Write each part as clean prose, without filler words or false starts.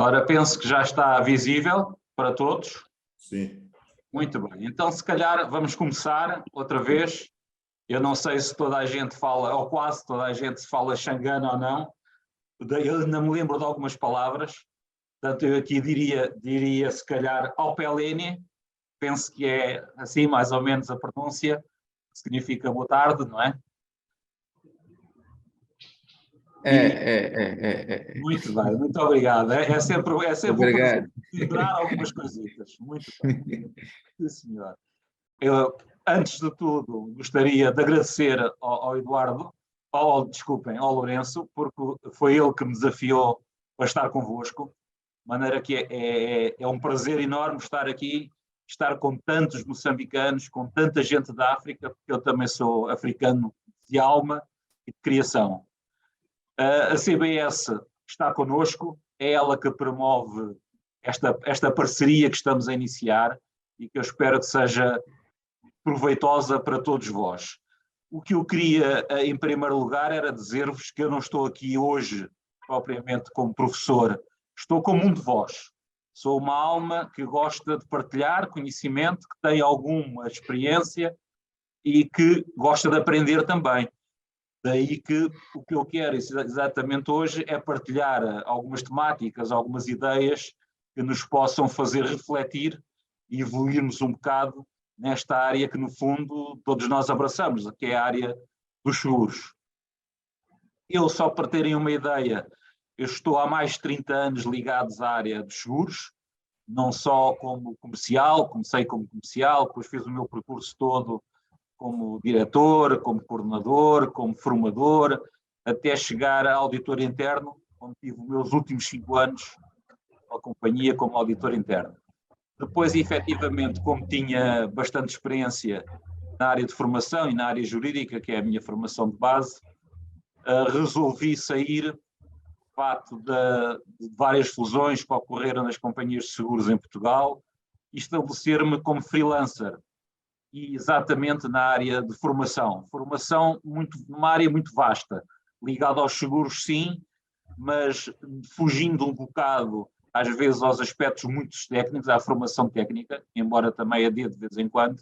Ora, penso que já está visível para todos. Sim. Muito bem. Então, se calhar, vamos começar outra vez. Eu não sei se toda a gente fala, ou quase toda a gente fala xangana ou não. Eu ainda me lembro de algumas palavras. Portanto, eu aqui diria se calhar Opelene. Penso que é assim, mais ou menos, a pronúncia. Que significa boa tarde, não é? Muito bem, muito obrigado. É sempre um prazer Obrigado. lembrar algumas coisitas. Muito bem. Sim, senhor. Eu, antes de tudo, gostaria de agradecer ao Eduardo, desculpem, ao Lourenço, porque foi ele que me desafiou para estar convosco, de maneira que é um prazer enorme estar aqui, estar com tantos moçambicanos, com tanta gente da África, porque eu também sou africano de alma e de criação. A CBS está connosco, é ela que promove esta parceria que estamos a iniciar e que eu espero que seja proveitosa para todos vós. O que eu queria, em primeiro lugar, era dizer-vos que eu não estou aqui hoje propriamente como professor, estou como um de vós. Sou uma alma que gosta de partilhar conhecimento, que tem alguma experiência e que gosta de aprender também. Daí que o que eu quero exatamente hoje é partilhar algumas temáticas, algumas ideias que nos possam fazer refletir e evoluirmos um bocado nesta área que, no fundo, todos nós abraçamos, que é a área dos seguros. Eu, só para terem uma ideia, eu estou há mais de 30 anos ligados à área dos seguros, não só como comercial, comecei como comercial, depois fiz o meu percurso todo como diretor, como coordenador, como formador, até chegar a auditor interno, onde tive os meus últimos 5 anos na companhia como auditor interno. Depois, efetivamente, como tinha bastante experiência na área de formação e na área jurídica, que é a minha formação de base, resolvi sair de várias fusões que ocorreram nas companhias de seguros em Portugal e estabelecer-me como freelancer. E exatamente na área de formação. Formação numa área muito vasta, ligada aos seguros, sim, mas fugindo um bocado, às vezes, aos aspectos muito técnicos, à formação técnica, embora também a dê de vez em quando,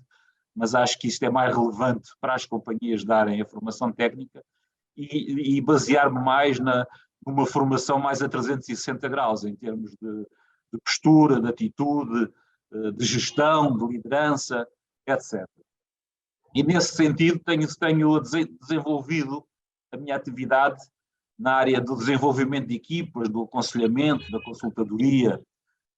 mas acho que isto é mais relevante para as companhias darem a formação técnica e basear-me mais numa formação mais a 360 graus, em termos de postura, de atitude, de gestão, de liderança, etc. E nesse sentido tenho desenvolvido a minha atividade na área do desenvolvimento de equipas, do aconselhamento, da consultadoria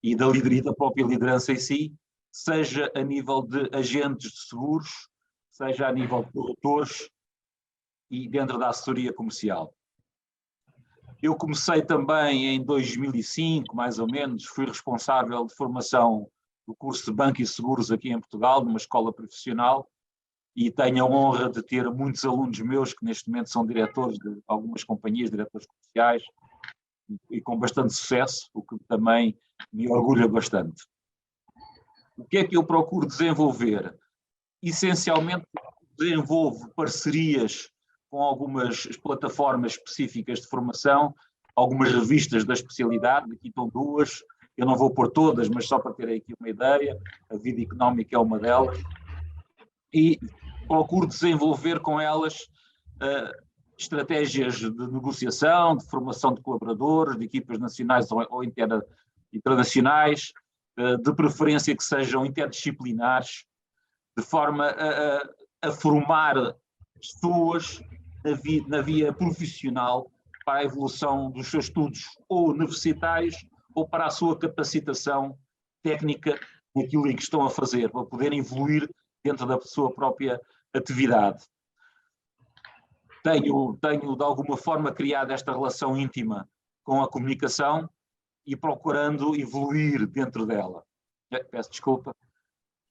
e da própria liderança em si, seja a nível de agentes de seguros, seja a nível de corretores e dentro da assessoria comercial. Eu comecei também em 2005, mais ou menos, fui responsável de formação do curso de Banco e Seguros aqui em Portugal, numa escola profissional, e tenho a honra de ter muitos alunos meus que neste momento são diretores de algumas companhias, diretores comerciais, e com bastante sucesso, o que também me orgulha bastante. O que é que eu procuro desenvolver? Essencialmente desenvolvo parcerias com algumas plataformas específicas de formação, algumas revistas da especialidade, aqui estão duas, eu não vou pôr todas, mas só para terem aqui uma ideia, a Vida Económica é uma delas, e procuro desenvolver com elas estratégias de negociação, de formação de colaboradores, de equipas nacionais ou internacionais, de preferência que sejam interdisciplinares, de forma a formar pessoas na via profissional para a evolução dos seus estudos ou universitários ou para a sua capacitação técnica naquilo em que estão a fazer, para poderem evoluir dentro da sua própria atividade. Tenho de alguma forma criado esta relação íntima com a comunicação e procurando evoluir dentro dela. Peço desculpa.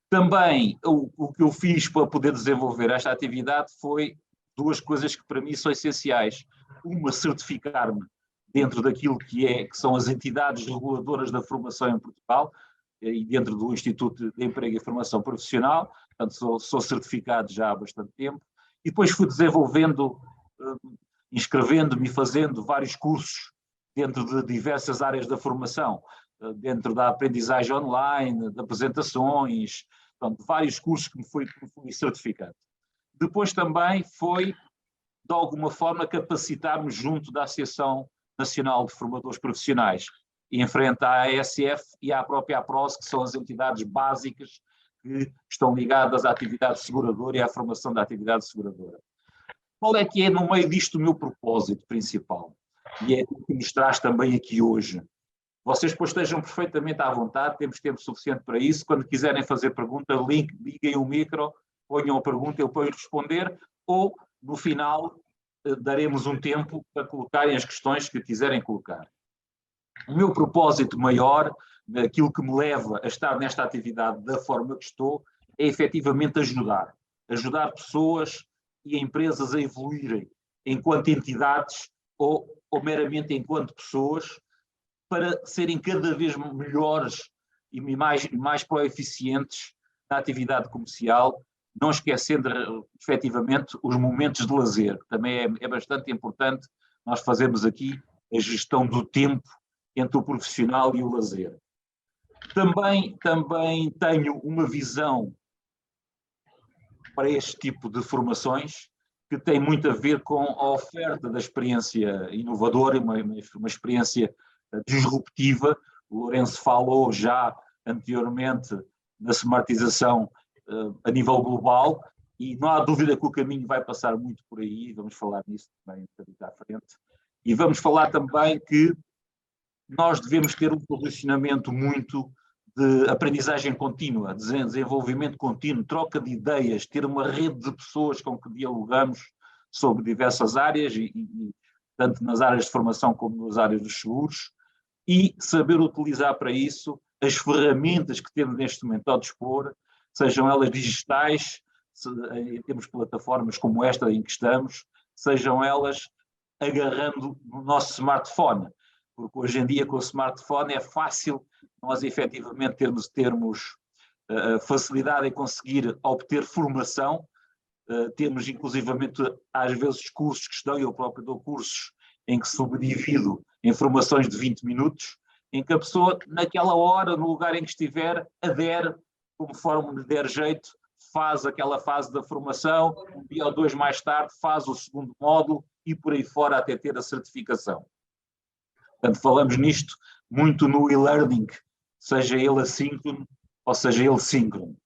Também o que eu fiz para poder desenvolver esta atividade foi duas coisas que para mim são essenciais. Uma, certificar-me dentro daquilo que são as entidades reguladoras da formação em Portugal e dentro do Instituto de Emprego e Formação Profissional, portanto sou certificado já há bastante tempo, e depois fui desenvolvendo, inscrevendo-me e fazendo vários cursos dentro de diversas áreas da formação, dentro da aprendizagem online, de apresentações, portanto, vários cursos que me fui certificando. Depois também foi, de alguma forma, capacitar-me junto da Associação Nacional de Formadores Profissionais, em frente à ASF e à própria APROS, que são as entidades básicas que estão ligadas à atividade seguradora e à formação da atividade seguradora. Qual é que é, no meio disto, o meu propósito principal? E é o que nos traz também aqui hoje. Vocês depois estejam perfeitamente à vontade, temos tempo suficiente para isso. Quando quiserem fazer pergunta, liguem o micro, ponham a pergunta, eu ponho responder, ou no final daremos um tempo para colocarem as questões que quiserem colocar. O meu propósito maior, aquilo que me leva a estar nesta atividade da forma que estou, é efetivamente ajudar. Ajudar pessoas e empresas a evoluírem enquanto entidades ou meramente enquanto pessoas, para serem cada vez melhores e mais proeficientes na atividade comercial, não esquecendo efetivamente os momentos de lazer. Também é bastante importante nós fazermos aqui a gestão do tempo entre o profissional e o lazer. Também tenho uma visão para este tipo de formações que tem muito a ver com a oferta da experiência inovadora, uma experiência disruptiva. O Lourenço falou já anteriormente na smartização a nível global, e não há dúvida que o caminho vai passar muito por aí, vamos falar nisso também à frente. E vamos falar também que nós devemos ter um posicionamento muito de aprendizagem contínua, desenvolvimento contínuo, troca de ideias, ter uma rede de pessoas com que dialogamos sobre diversas áreas, tanto nas áreas de formação como nas áreas dos seguros, e saber utilizar para isso as ferramentas que temos neste momento ao dispor, sejam elas digitais, temos plataformas como esta em que estamos, sejam elas agarrando no nosso smartphone, porque hoje em dia com o smartphone é fácil nós efetivamente termos facilidade em conseguir obter formação, temos inclusivamente às vezes cursos que estão, eu próprio dou cursos em que subdivido em formações de 20 minutos, em que a pessoa naquela hora, no lugar em que estiver, adere, conforme lhe der jeito, faz aquela fase da formação, um dia ou dois mais tarde faz o segundo módulo e por aí fora até ter a certificação. Portanto, falamos nisto muito no e-learning, seja ele assíncrono ou seja ele síncrono.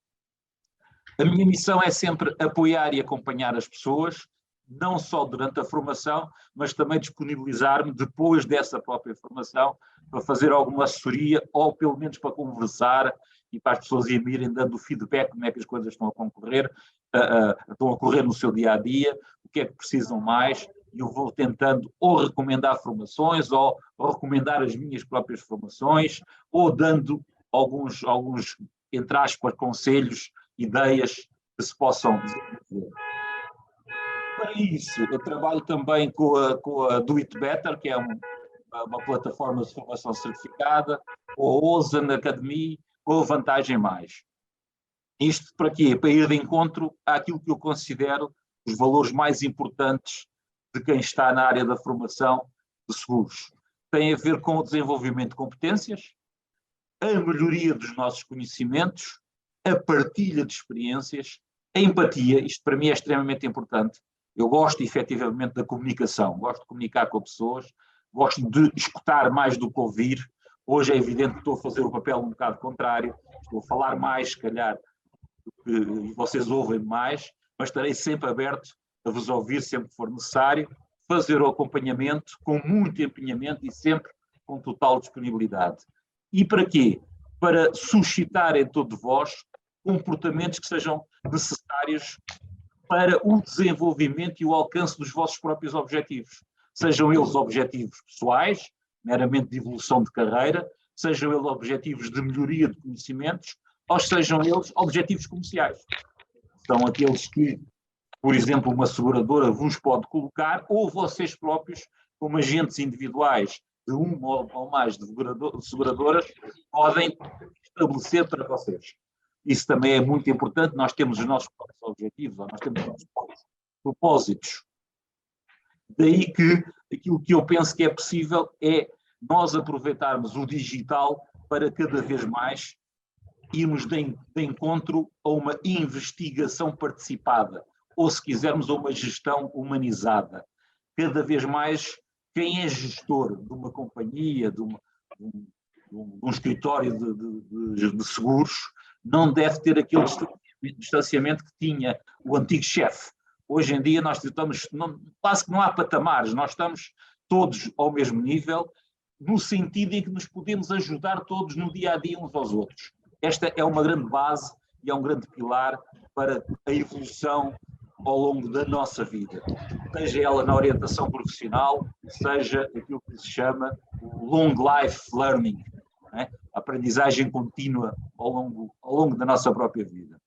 A minha missão é sempre apoiar e acompanhar as pessoas, não só durante a formação, mas também disponibilizar-me depois dessa própria formação para fazer alguma assessoria ou pelo menos para conversar e para as pessoas irem dando feedback como é que as coisas estão a correr no seu dia-a-dia, o que é que precisam mais, e eu vou tentando ou recomendar formações ou recomendar as minhas próprias formações ou dando alguns entre aspas, conselhos, ideias que se possam desenvolver. Para isso, eu trabalho também com a Do It Better, que é uma plataforma de formação certificada, com a Ozen Academy, com a Vantagem Mais. Isto para quê? Para ir de encontro àquilo que eu considero os valores mais importantes de quem está na área da formação de seguros. Tem a ver com o desenvolvimento de competências, a melhoria dos nossos conhecimentos, a partilha de experiências, a empatia. Isto para mim é extremamente importante. Eu gosto efetivamente da comunicação, gosto de comunicar com pessoas, gosto de escutar mais do que ouvir. Hoje é evidente que estou a fazer o papel um bocado contrário, estou a falar mais, se calhar, e vocês ouvem mais, mas estarei sempre aberto a vos ouvir sempre que for necessário, fazer o acompanhamento com muito empenhamento e sempre com total disponibilidade. E para quê? Para suscitar em todos vós comportamentos que sejam necessários para o desenvolvimento e o alcance dos vossos próprios objetivos. Sejam eles objetivos pessoais, meramente de evolução de carreira, sejam eles objetivos de melhoria de conhecimentos, ou sejam eles objetivos comerciais. São aqueles que, por exemplo, uma seguradora vos pode colocar, ou vocês próprios, como agentes individuais de uma ou mais de seguradoras, podem estabelecer para vocês. Isso também é muito importante. Nós temos os nossos próprios objetivos, ou nós temos os nossos próprios propósitos. Daí que aquilo que eu penso que é possível é nós aproveitarmos o digital para cada vez mais irmos de encontro a uma investigação participada, ou se quisermos a uma gestão humanizada. Cada vez mais, quem é gestor de uma companhia, de um escritório de seguros, não deve ter aquele distanciamento que tinha o antigo chefe. Hoje em dia nós estamos, quase que não há patamares, nós estamos todos ao mesmo nível, no sentido em que nos podemos ajudar todos no dia a dia uns aos outros. Esta é uma grande base e é um grande pilar para a evolução ao longo da nossa vida, seja ela na orientação profissional, seja aquilo que se chama o long life learning, né? A aprendizagem contínua ao longo da nossa própria vida.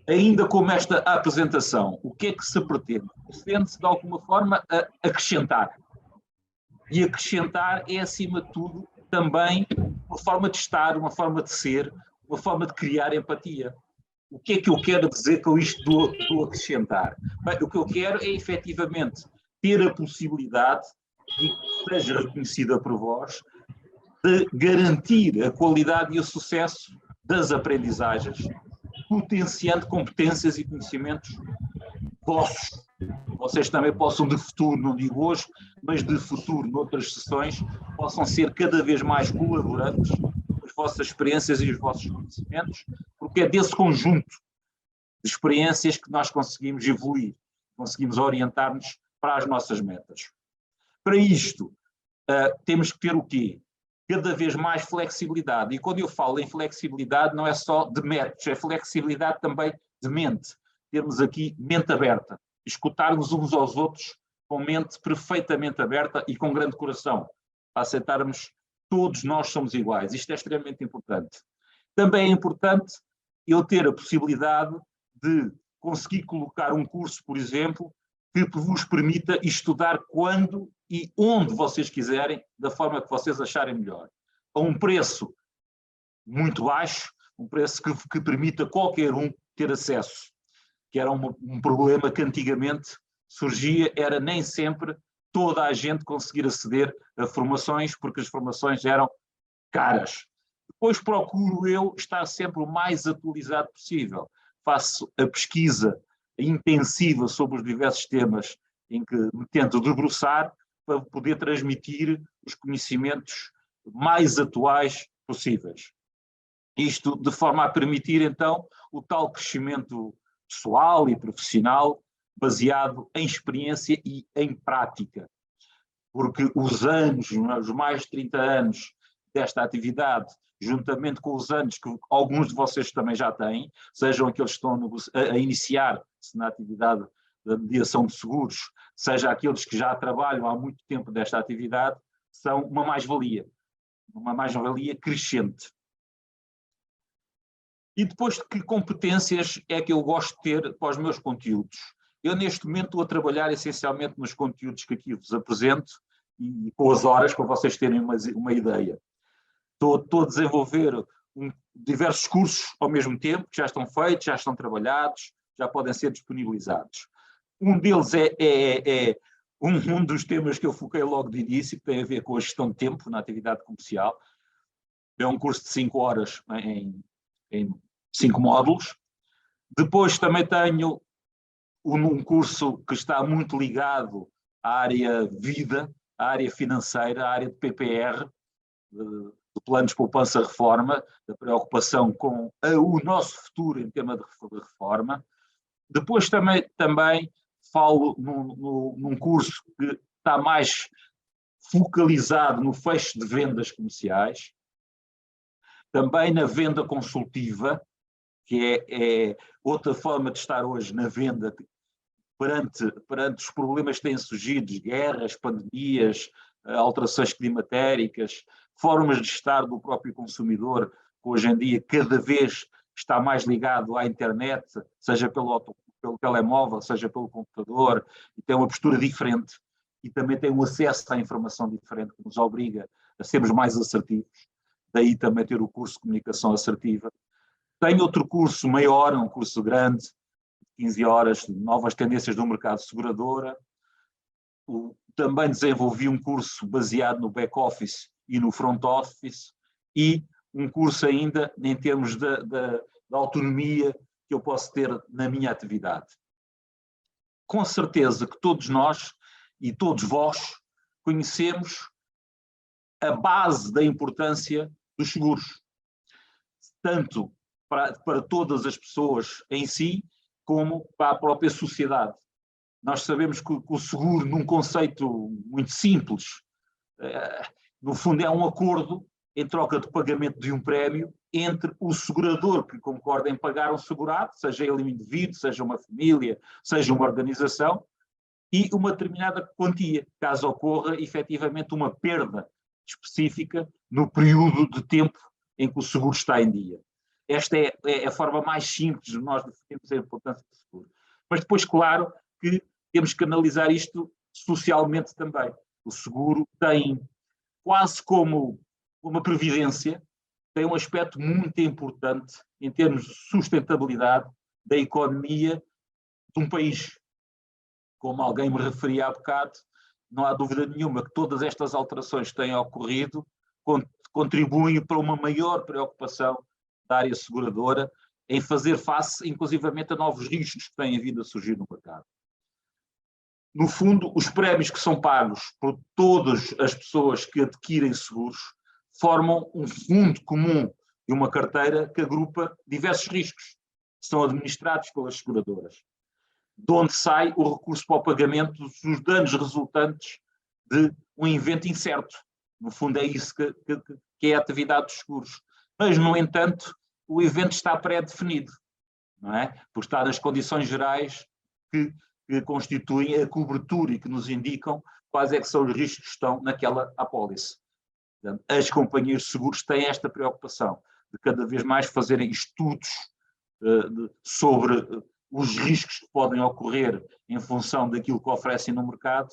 Ainda como esta apresentação, o que é que se pretende? Pretende-se, de alguma forma, a acrescentar. E acrescentar é, acima de tudo, também uma forma de estar, uma forma de ser, uma forma de criar empatia. O que é que eu quero dizer com isto do acrescentar? Bem, o que eu quero é, efetivamente, ter a possibilidade, e que seja reconhecida por vós, de garantir a qualidade e o sucesso das aprendizagens, potenciando competências e conhecimentos vossos. Vocês também possam, de futuro, não digo hoje, mas de futuro, noutras sessões, possam ser cada vez mais colaborantes com as vossas experiências e os vossos conhecimentos, porque é desse conjunto de experiências que nós conseguimos evoluir, conseguimos orientar-nos para as nossas metas. Para isto, temos que ter o quê? Cada vez mais flexibilidade. E quando eu falo em flexibilidade, não é só de métodos, é flexibilidade também de mente. Termos aqui mente aberta, escutarmos uns aos outros com mente perfeitamente aberta e com grande coração, para aceitarmos todos nós somos iguais. Isto é extremamente importante. Também é importante eu ter a possibilidade de conseguir colocar um curso, por exemplo, que vos permita estudar quando e onde vocês quiserem, da forma que vocês acharem melhor. A um preço muito baixo, um preço que permita qualquer um ter acesso, que era um problema que antigamente surgia, era nem sempre toda a gente conseguir aceder a formações, porque as formações eram caras. Depois procuro eu estar sempre o mais atualizado possível. Faço a pesquisa intensiva sobre os diversos temas em que me tento debruçar para poder transmitir os conhecimentos mais atuais possíveis. Isto de forma a permitir, então, o tal crescimento pessoal e profissional baseado em experiência e em prática. Porque os anos, os mais de 30 anos desta atividade, juntamente com os anos que alguns de vocês também já têm, sejam aqueles que estão a iniciar-se na atividade da mediação de seguros, seja aqueles que já trabalham há muito tempo desta atividade, são uma mais-valia crescente. E depois, de que competências é que eu gosto de ter para os meus conteúdos? Eu, neste momento, estou a trabalhar essencialmente nos conteúdos que aqui vos apresento e com as horas, para vocês terem uma ideia. Estou a desenvolver diversos cursos ao mesmo tempo, que já estão feitos, já estão trabalhados, já podem ser disponibilizados. Um deles é um dos temas que eu foquei logo de início, que tem a ver com a gestão de tempo na atividade comercial. É um curso de 5 horas em 5 módulos. Depois também tenho um curso que está muito ligado à área vida, à área financeira, à área de PPR, de planos de poupança-reforma, da preocupação com o nosso futuro em tema de reforma. Depois também falo num curso que está mais focalizado no fecho de vendas comerciais, também na venda consultiva, que é outra forma de estar hoje na venda perante os problemas que têm surgido, guerras, pandemias, alterações climatéricas, formas de estar do próprio consumidor, que hoje em dia cada vez está mais ligado à internet, seja pelo telemóvel, seja pelo computador, e tem uma postura diferente, e também tem um acesso à informação diferente, que nos obriga a sermos mais assertivos. Daí também ter o curso de comunicação assertiva. Tenho outro curso maior, um curso grande, 15 horas, novas tendências do mercado de seguradora. Também desenvolvi um curso baseado no back-office e no front-office, e um curso ainda em termos da autonomia que eu posso ter na minha atividade. Com certeza que todos nós e todos vós conhecemos a base da importância dos seguros, tanto para todas as pessoas em si, como para a própria sociedade. Nós sabemos que o seguro, num conceito muito simples, no fundo é um acordo em troca de pagamento de um prémio entre o segurador que concorda em pagar um segurado, seja ele um indivíduo, seja uma família, seja uma organização, e uma determinada quantia, caso ocorra efetivamente uma perda específica no período de tempo em que o seguro está em dia. Esta é a forma mais simples de nós definirmos a importância do seguro. Mas depois, claro, que temos que analisar isto socialmente também. O seguro tem, quase como uma previdência, tem um aspecto muito importante em termos de sustentabilidade da economia de um país. Como alguém me referia há bocado, não há dúvida nenhuma que todas estas alterações que têm ocorrido contribuem para uma maior preocupação da área seguradora em fazer face, inclusivamente, a novos riscos que têm vindo a surgir no mercado. No fundo, os prémios que são pagos por todas as pessoas que adquirem seguros formam um fundo comum de uma carteira que agrupa diversos riscos que são administrados pelas seguradoras, de onde sai o recurso para o pagamento dos danos resultantes de um evento incerto. No fundo é isso que é a atividade dos seguros. Mas, no entanto, o evento está pré-definido, não é? Por estar nas condições gerais que constituem a cobertura e que nos indicam quais é que são os riscos que estão naquela apólice. As companhias de seguros têm esta preocupação de cada vez mais fazerem estudos sobre os riscos que podem ocorrer em função daquilo que oferecem no mercado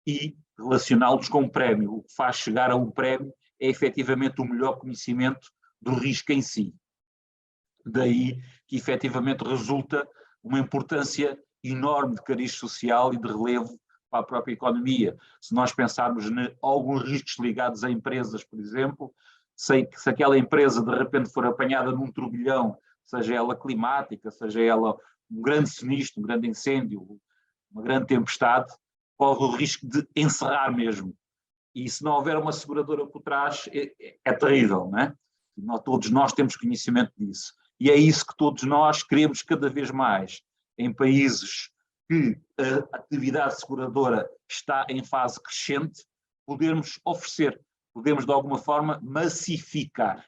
e relacioná-los com o prémio. O que faz chegar a um prémio é efetivamente o melhor conhecimento do risco em si. Daí que efetivamente resulta uma importância enorme de cariz social e de relevo para a própria economia. Se nós pensarmos em alguns riscos ligados a empresas, por exemplo, se aquela empresa de repente for apanhada num turbilhão, seja ela climática, seja ela um grande sinistro, um grande incêndio, uma grande tempestade, corre o risco de encerrar mesmo. E se não houver uma seguradora por trás, é terrível, não é? Todos nós temos conhecimento disso. E é isso que todos nós queremos cada vez mais em países que a atividade seguradora está em fase crescente, podermos oferecer, podemos de alguma forma massificar.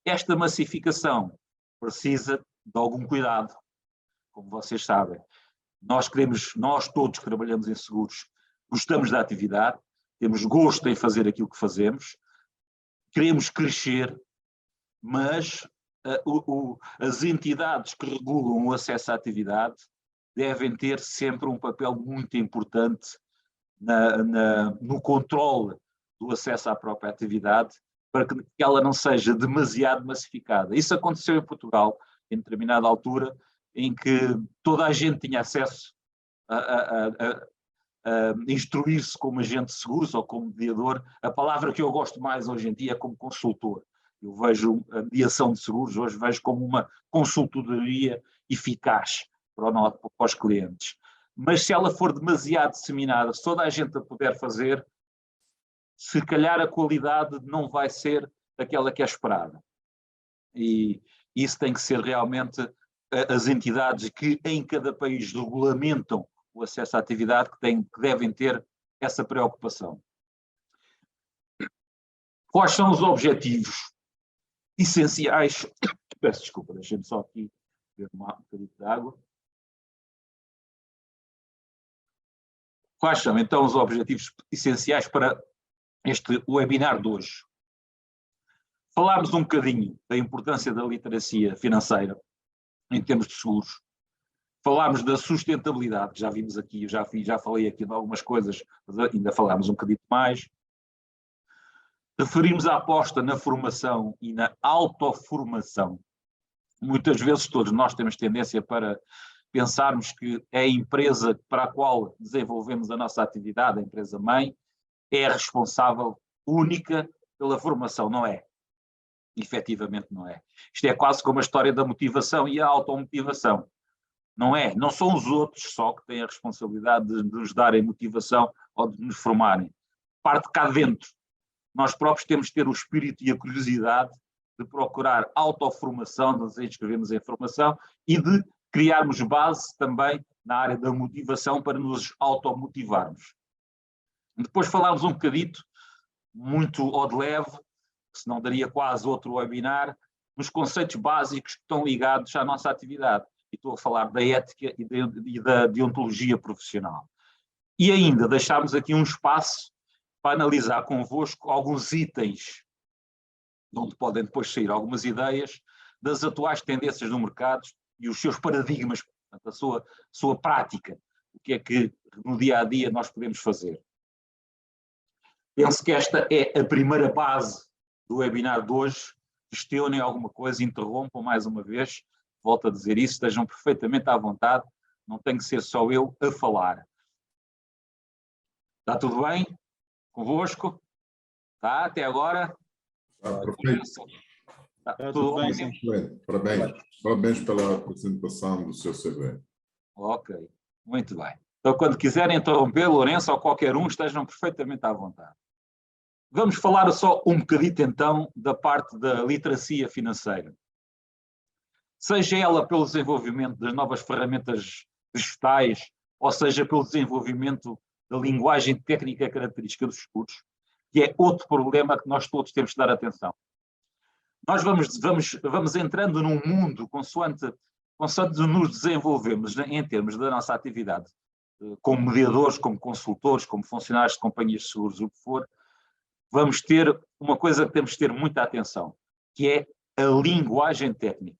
Esta massificação precisa de algum cuidado, como vocês sabem. Nós todos que trabalhamos em seguros, gostamos da atividade, temos gosto em fazer aquilo que fazemos, queremos crescer, mas as entidades que regulam o acesso à atividade devem ter sempre um papel muito importante no controle do acesso à própria atividade, para que ela não seja demasiado massificada. Isso aconteceu em Portugal, em determinada altura, em que toda a gente tinha acesso a instruir-se como agente de seguros ou como mediador. A palavra que eu gosto mais hoje em dia é como consultor. Eu vejo a mediação de seguros, hoje vejo como uma consultoria eficaz para os clientes. Mas se ela for demasiado disseminada, se toda a gente a puder fazer, se calhar a qualidade não vai ser aquela que é esperada. E isso tem que ser realmente as entidades que em cada país regulamentam o acesso à atividade que devem ter essa preocupação. Quais são os objetivos essenciais? Peço desculpa, deixem-me só aqui beber um bocadinho de água. Quais são então os objetivos essenciais para este webinar de hoje? Falámos um bocadinho da importância da literacia financeira em termos de seguros. Falámos da sustentabilidade, que já vimos aqui, já falei aqui de algumas coisas, mas ainda falámos um bocadinho mais. Referimos a aposta na formação e na autoformação. Muitas vezes todos nós temos tendência para pensarmos que é a empresa para a qual desenvolvemos a nossa atividade, a empresa-mãe, é responsável única pela formação, não é? Efetivamente não é. Isto é quase como a história da motivação e a automotivação. Não é? Não são os outros só que têm a responsabilidade de nos darem motivação ou de nos formarem. Parte cá dentro. Nós próprios temos que ter o espírito e a curiosidade de procurar autoformação, de nos inscrevermos em formação e de criarmos base também na área da motivação para nos automotivarmos. Depois falámos um bocadito, muito ao de leve, senão daria quase outro webinar, nos conceitos básicos que estão ligados à nossa atividade. E estou a falar da ética e da deontologia profissional. E ainda deixámos aqui um espaço para analisar convosco alguns itens, de onde podem depois sair algumas ideias, das atuais tendências do mercado e os seus paradigmas, portanto, a sua prática. O que é que no dia a dia nós podemos fazer. Penso que esta é a primeira base do webinar de hoje. Questionem alguma coisa, interrompam mais uma vez, volto a dizer isso, estejam perfeitamente à vontade, não tem que ser só eu a falar. Está tudo bem convosco? Está até agora? Está perfeito. Está tudo bem? Parabéns pela apresentação do seu CV. Ok, muito bem. Então, quando quiserem interromper, Lourenço ou qualquer um, estejam perfeitamente à vontade. Vamos falar só um bocadito, então, da parte da literacia financeira. Seja ela pelo desenvolvimento das novas ferramentas digitais, ou seja pelo desenvolvimento da linguagem técnica característica dos cursos, que é outro problema que nós todos temos de dar atenção. Nós vamos entrando num mundo, consoante nos desenvolvemos em termos da nossa atividade, como mediadores, como consultores, como funcionários de companhias de seguros, o que for, vamos ter uma coisa que temos de ter muita atenção, que é a linguagem técnica.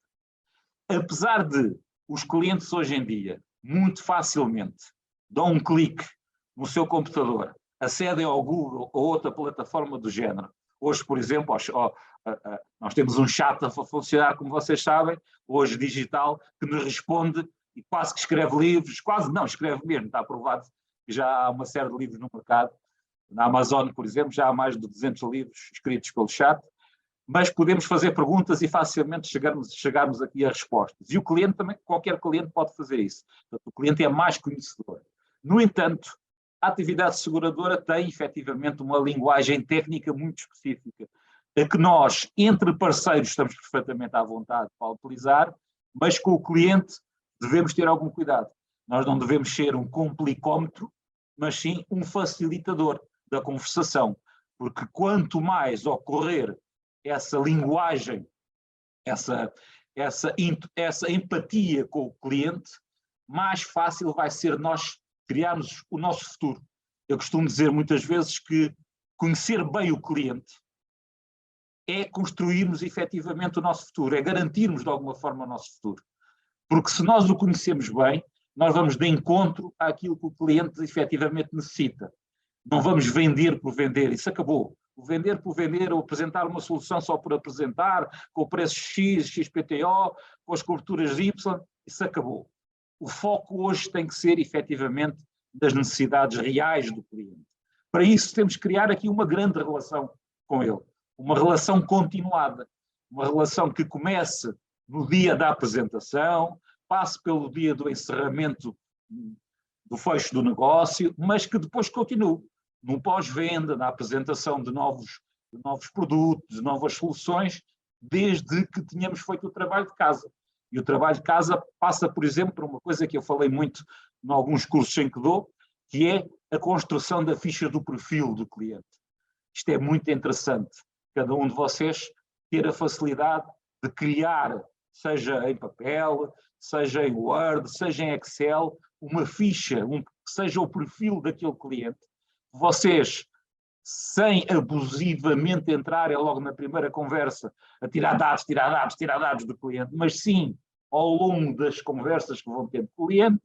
Apesar de os clientes hoje em dia, muito facilmente, dão um clique no seu computador, acedem ao Google ou outra plataforma do género. Hoje, por exemplo, nós temos um chat a funcionar, como vocês sabem, hoje digital, que nos responde e quase que escreve livros, quase não, escreve mesmo, está aprovado que já há uma série de livros no mercado. Na Amazon, por exemplo, já há mais de 200 livros escritos pelo chat, mas podemos fazer perguntas e facilmente chegarmos aqui a respostas. E o cliente também, qualquer cliente pode fazer isso. Portanto, o cliente é mais conhecedor. No entanto, a atividade seguradora tem efetivamente uma linguagem técnica muito específica, a que nós, entre parceiros, estamos perfeitamente à vontade para utilizar, mas com o cliente devemos ter algum cuidado. Nós não devemos ser um complicómetro, mas sim um facilitador da conversação, porque quanto mais ocorrer essa linguagem, essa empatia com o cliente, mais fácil vai ser nós criarmos o nosso futuro. Eu costumo dizer muitas vezes que conhecer bem o cliente é construirmos efetivamente o nosso futuro, é garantirmos de alguma forma o nosso futuro. Porque se nós o conhecemos bem, nós vamos de encontro àquilo que o cliente efetivamente necessita. Não vamos vender por vender, isso acabou. O vender por vender, ou apresentar uma solução só por apresentar, com o preço X, XPTO, com as coberturas Y, isso acabou. O foco hoje tem que ser efetivamente das necessidades reais do cliente. Para isso temos que criar aqui uma grande relação com ele, uma relação continuada, uma relação que comece no dia da apresentação, passe pelo dia do encerramento do fecho do negócio, mas que depois continue no pós-venda, na apresentação de novos produtos, de novas soluções, desde que tenhamos feito o trabalho de casa. E o trabalho de casa passa, por exemplo, por uma coisa que eu falei muito em alguns cursos em que dou, que é a construção da ficha do perfil do cliente. Isto é muito interessante. Cada um de vocês ter a facilidade de criar, seja em papel, seja em Word, seja em Excel, uma ficha, que seja o perfil daquele cliente. Vocês, sem abusivamente entrarem logo na primeira conversa a tirar dados do cliente, mas sim, ao longo das conversas que vão ter com o cliente,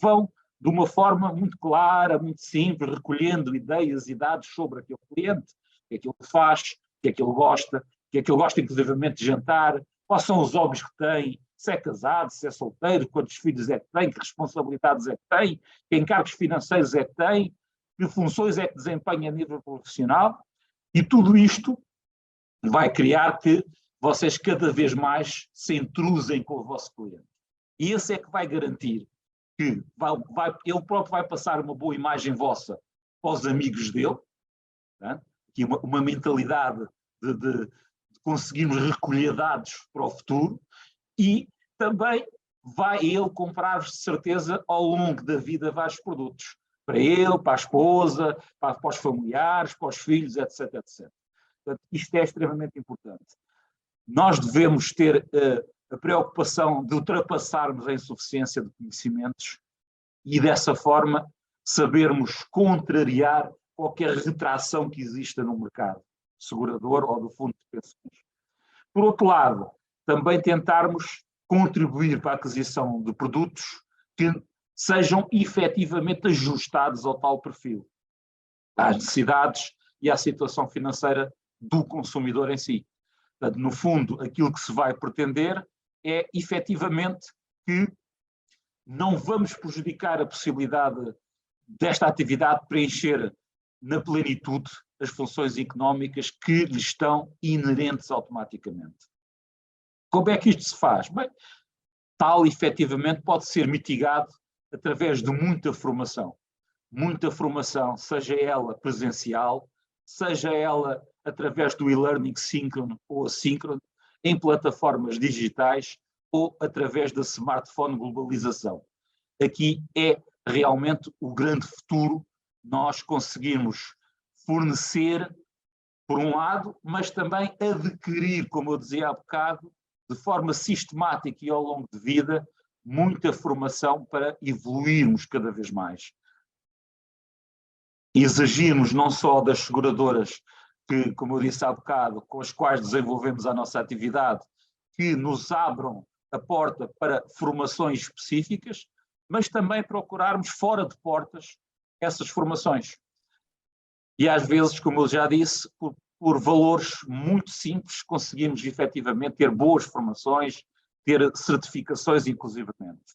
vão de uma forma muito clara, muito simples, recolhendo ideias e dados sobre aquele cliente, o que é que ele faz, o que é que ele gosta inclusivamente de jantar, quais são os hobbies que tem, se é casado, se é solteiro, quantos filhos é que tem, que responsabilidades é que tem, que encargos financeiros é que tem, que funções é que desempenha a nível profissional, e tudo isto vai criar que vocês cada vez mais se intrusem com o vosso cliente. E esse é que vai garantir que ele próprio vai passar uma boa imagem vossa para os amigos dele, né? Que uma mentalidade de conseguirmos recolher dados para o futuro, e também vai ele comprar-vos de certeza ao longo da vida vários produtos, para ele, para a esposa, para os familiares, para os filhos, etc, etc. Portanto, isto é extremamente importante. Nós devemos ter a preocupação de ultrapassarmos a insuficiência de conhecimentos e, dessa forma, sabermos contrariar qualquer retração que exista no mercado segurador ou do fundo de pensões. Por outro lado, também tentarmos contribuir para a aquisição de produtos que sejam efetivamente ajustados ao tal perfil, às necessidades e à situação financeira do consumidor em si. Portanto, no fundo, aquilo que se vai pretender é efetivamente que não vamos prejudicar a possibilidade desta atividade preencher na plenitude as funções económicas que lhe estão inerentes automaticamente. Como é que isto se faz? Bem, tal efetivamente pode ser mitigado através de muita formação, seja ela presencial, seja ela através do e-learning síncrono ou assíncrono, em plataformas digitais ou através da smartphone globalização. Aqui é realmente o grande futuro, nós conseguirmos fornecer, por um lado, mas também adquirir, como eu dizia há bocado, de forma sistemática e ao longo de vida, muita formação para evoluirmos cada vez mais. Exigirmos não só das seguradoras, que, como eu disse há bocado, com as quais desenvolvemos a nossa atividade, que nos abram a porta para formações específicas, mas também procurarmos fora de portas essas formações. E às vezes, como eu já disse, por valores muito simples, conseguimos efetivamente ter boas formações, ter certificações inclusivamente.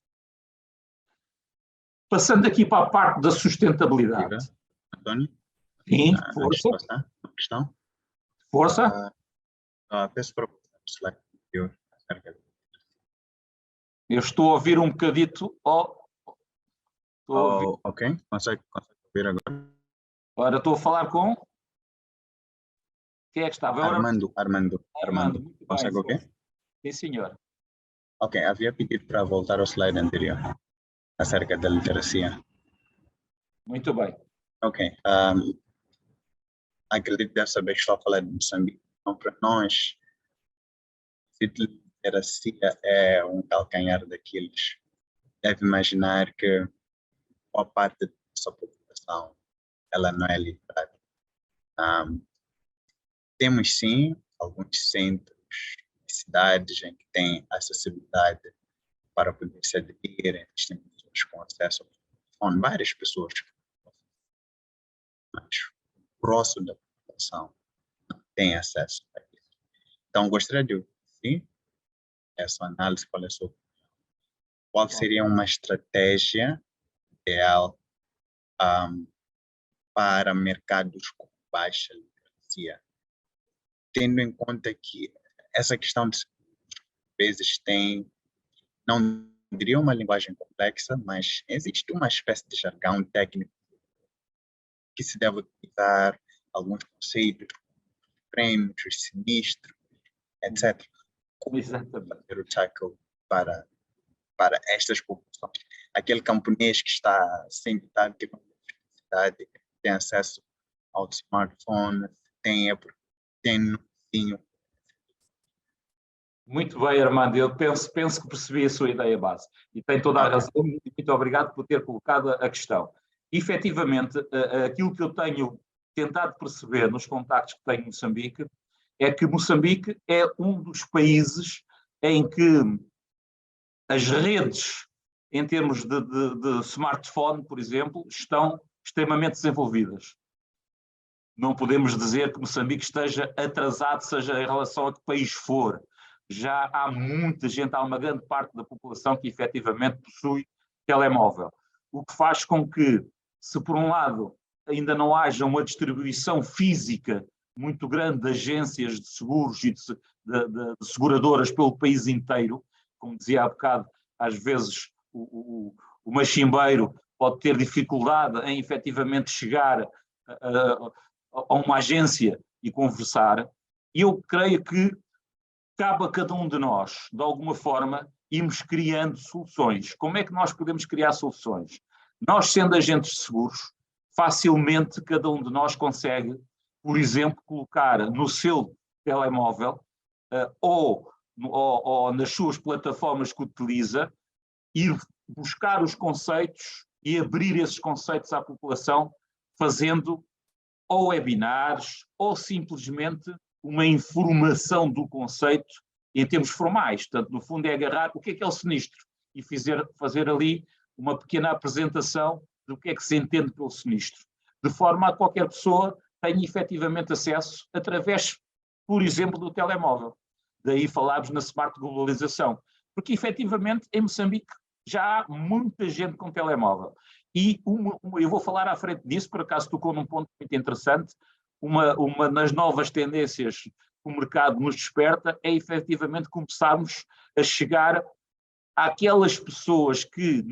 Passando aqui para a parte da sustentabilidade. António? Sim, força. Uma questão? Força. Peço para o slide anterior. Eu estou a ouvir um bocadito. Ok, consegue ouvir agora? Agora estou a falar com... Quem é que estava? Armando. Muito Consegue bem, ouvir? Sim, senhor. Ok, havia pedido para voltar ao slide anterior, acerca da literacia. Muito bem. Ok. Acredito que dessa vez estou a falar de Moçambique. Então, para nós, se literacia é um calcanhar daqueles, deve imaginar que boa parte da nossa população ela não é literada. Temos sim alguns centros, cidades em que tem acessibilidade para poder se aderir, existem pessoas com acesso ao telefone, várias pessoas, mas o grosso da população não tem acesso a isso. Então, gostaria de ouvir, sim, essa análise, qual é a sua opinião? Qual seria uma estratégia ideal para mercados com baixa literacia, tendo em conta que essa questão de vezes tem, não diria uma linguagem complexa, mas existe uma espécie de jargão técnico que se deve utilizar, alguns conceitos, prêmios, sinistros, etc. Como fazer o tackle para estas populações? Aquele camponês que está sentado, que tem acesso ao smartphone, tem no. Muito bem, Armando. Eu penso que percebi a sua ideia base. E tem toda a razão. Muito obrigado por ter colocado a questão. Efetivamente, aquilo que eu tenho tentado perceber nos contactos que tenho em Moçambique é que Moçambique é um dos países em que as redes, em termos de smartphone, por exemplo, estão extremamente desenvolvidas. Não podemos dizer que Moçambique esteja atrasado, seja em relação a que país for. já há muita gente, há uma grande parte da população que efetivamente possui telemóvel. O que faz com que, se por um lado ainda não haja uma distribuição física muito grande de agências de seguros e de seguradoras pelo país inteiro, como dizia há bocado, às vezes o machimbeiro pode ter dificuldade em efetivamente chegar a uma agência e conversar, e eu creio que cabe a cada um de nós, de alguma forma, irmos criando soluções. Como é que nós podemos criar soluções? Nós, sendo agentes de seguros, facilmente cada um de nós consegue, por exemplo, colocar no seu telemóvel ou nas suas plataformas que utiliza, ir buscar os conceitos e abrir esses conceitos à população, fazendo ou webinars ou simplesmente uma informação do conceito em termos formais. Portanto, no fundo é agarrar o que é o sinistro e fazer ali uma pequena apresentação do que é que se entende pelo sinistro, de forma a qualquer pessoa tenha efetivamente acesso através, por exemplo, do telemóvel. Daí falámos na Smart Globalização, porque efetivamente em Moçambique já há muita gente com telemóvel. E eu vou falar à frente disso, por acaso tocou num ponto muito interessante, uma das novas tendências que o mercado nos desperta é efetivamente começarmos a chegar àquelas pessoas que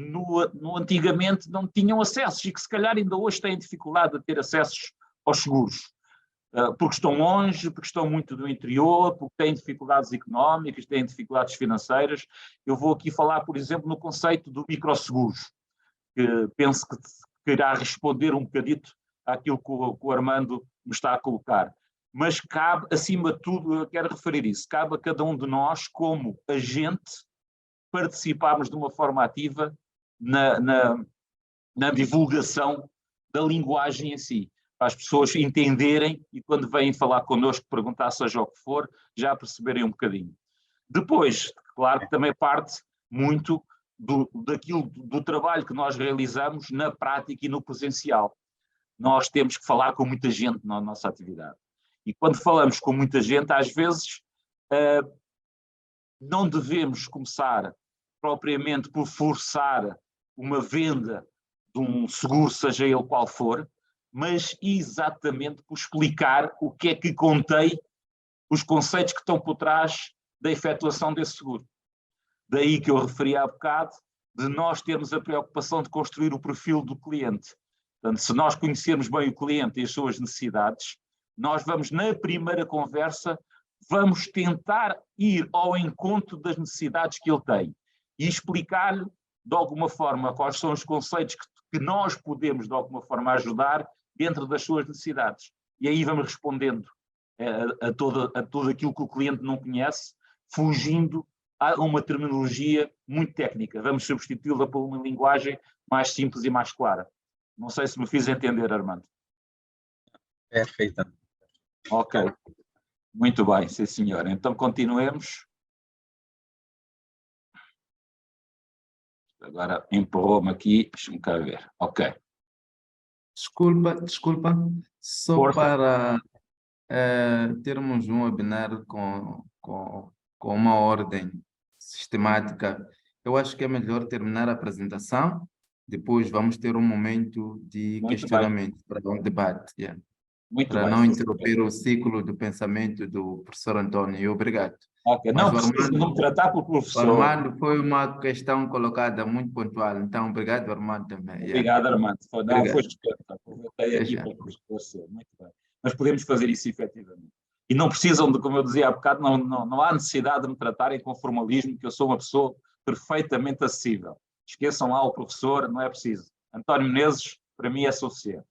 antigamente não tinham acessos e que se calhar ainda hoje têm dificuldade de ter acessos aos seguros, porque estão longe, porque estão muito do interior, porque têm dificuldades económicas, têm dificuldades financeiras. Eu vou aqui falar, por exemplo, no conceito do microseguros, que penso que irá responder um bocadito àquilo que o Armando me está a colocar. Mas cabe, acima de tudo, eu quero referir isso, cabe a cada um de nós, como agente, participarmos de uma forma ativa na divulgação da linguagem em si, para as pessoas entenderem e quando vêm falar connosco, perguntar seja o que for, já perceberem um bocadinho. Depois, claro que também parte muito do trabalho que nós realizamos na prática e no presencial. Nós temos que falar com muita gente na nossa atividade. E quando falamos com muita gente, às vezes não devemos começar propriamente por forçar uma venda de um seguro, seja ele qual for, mas exatamente por explicar o que é que contém os conceitos que estão por trás da efetuação desse seguro. Daí que eu referi há bocado, de nós termos a preocupação de construir o perfil do cliente. Portanto, se nós conhecermos bem o cliente e as suas necessidades, nós vamos, na primeira conversa, vamos tentar ir ao encontro das necessidades que ele tem e explicar-lhe, de alguma forma, quais são os conceitos que nós podemos, de alguma forma, ajudar dentro das suas necessidades. E aí vamos respondendo a tudo aquilo que o cliente não conhece, fugindo a uma terminologia muito técnica. Vamos substituí-la por uma linguagem mais simples e mais clara. Não sei se me fiz entender, Armando. Perfeitamente. Ok. Muito bem, sim senhor. Então continuemos. Agora empurrou-me aqui, deixa-me cá ver. Ok. Desculpa, só Força. para termos um webinar com uma ordem sistemática, eu acho que é melhor terminar a apresentação, depois vamos ter um momento de Muito questionamento para um debate, Muito para bem. não sim, interromper o ciclo do pensamento do professor Antônio. Obrigado. Ok. Mas Não precisa de me tratar por o professor. Armando foi uma questão colocada muito pontual, então obrigado, Armando, também. Obrigado, Armando. Não, Obrigado. foi desperto. Aproveitei aqui Deixa. para esclarecer. Muito bem. Mas podemos fazer isso efetivamente. E não precisam de, como eu dizia há bocado, não há necessidade de me tratarem com formalismo, que eu sou uma pessoa perfeitamente acessível. Esqueçam lá o professor, não é preciso. António Menezes, para mim, é suficiente.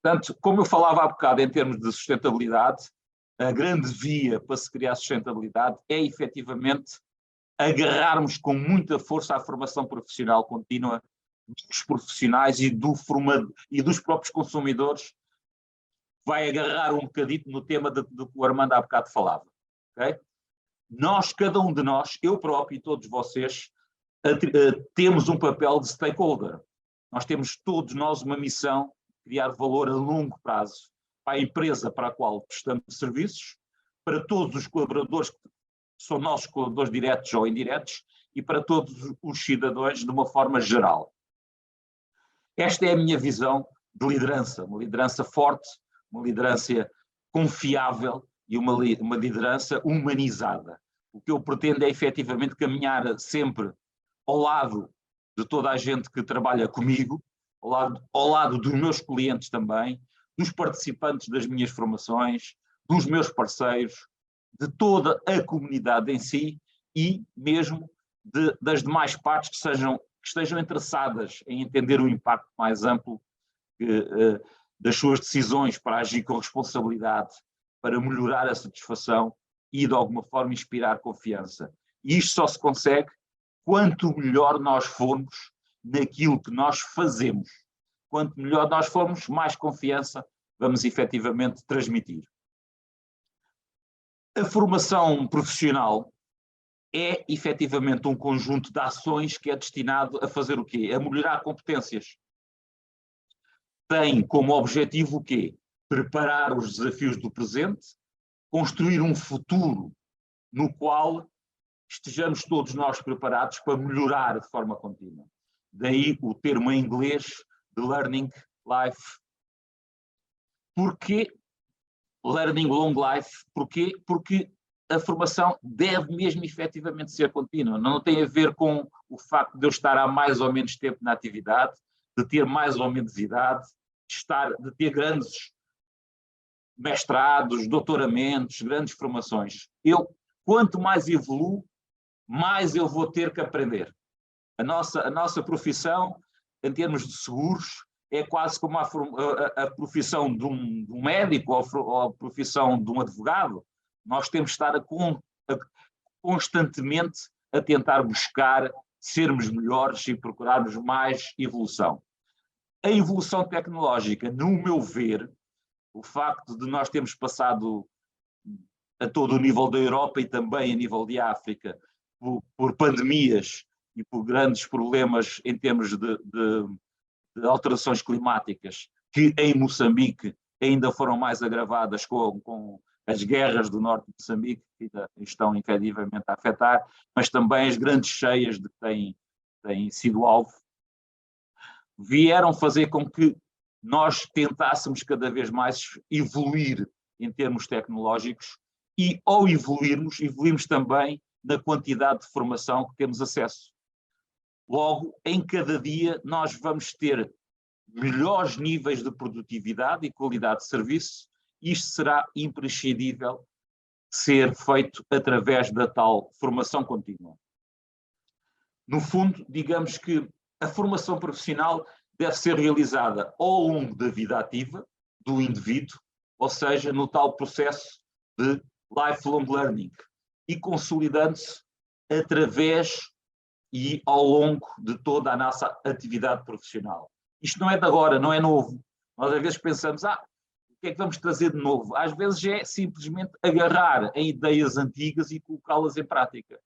Portanto, como eu falava há bocado em termos de sustentabilidade, a grande via para se criar sustentabilidade é efetivamente agarrarmos com muita força à formação profissional contínua dos profissionais e dos próprios consumidores. Vai agarrar um bocadito no tema do que o Armando há bocado falava. Okay? Nós, cada um de nós, eu próprio e todos vocês, temos um papel de stakeholder. Nós temos todos nós uma missão de criar valor a longo prazo para a empresa para a qual prestamos serviços, para todos os colaboradores que são nossos colaboradores diretos ou indiretos e para todos os cidadãos de uma forma geral. Esta é a minha visão de liderança, uma liderança forte, uma liderança confiável e uma liderança humanizada. O que eu pretendo é efetivamente caminhar sempre ao lado de toda a gente que trabalha comigo, ao lado dos meus clientes também, dos participantes das minhas formações, dos meus parceiros, de toda a comunidade em si e mesmo das demais partes que estejam interessadas em entender o impacto mais amplo das suas decisões para agir com responsabilidade, para melhorar a satisfação e de alguma forma inspirar confiança. E isto só se consegue quanto melhor nós formos naquilo que nós fazemos. Quanto melhor nós formos, mais confiança vamos efetivamente transmitir. A formação profissional é efetivamente um conjunto de ações que é destinado a fazer o quê? A melhorar competências. Tem como objetivo o quê? Preparar os desafios do presente, construir um futuro no qual estejamos todos nós preparados para melhorar de forma contínua. Daí o termo em inglês de Learning Life. Porquê Learning Long Life? Porquê? Porque a formação deve mesmo efetivamente ser contínua. Não tem a ver com o facto de eu estar há mais ou menos tempo na atividade, de ter mais ou menos idade, de ter grandes mestrados, doutoramentos, grandes formações. Quanto mais evoluo, mais eu vou ter que aprender. A nossa profissão, em termos de seguros, é quase como a profissão de um médico ou a profissão de um advogado. Nós temos de estar constantemente a tentar buscar sermos melhores e procurarmos mais evolução. A evolução tecnológica, no meu ver, o facto de nós termos passado a todo o nível da Europa e também a nível de África por pandemias e por grandes problemas em termos de alterações climáticas, que em Moçambique ainda foram mais agravadas com as guerras do norte de Moçambique, que ainda estão efetivamente a afetar, mas também as grandes cheias de que têm sido alvo, vieram fazer com que nós tentássemos cada vez mais evoluir em termos tecnológicos e, ao evoluirmos também na quantidade de formação que temos acesso. Logo, em cada dia, nós vamos ter melhores níveis de produtividade e qualidade de serviço. Isto será imprescindível ser feito através da tal formação contínua. No fundo, digamos que a formação profissional deve ser realizada ao longo da vida ativa do indivíduo, ou seja, no tal processo de lifelong learning, e consolidando-se através e ao longo de toda a nossa atividade profissional. Isto não é de agora, não é novo. Nós às vezes pensamos, o que é que vamos trazer de novo? Às vezes é simplesmente agarrar em ideias antigas e colocá-las em prática.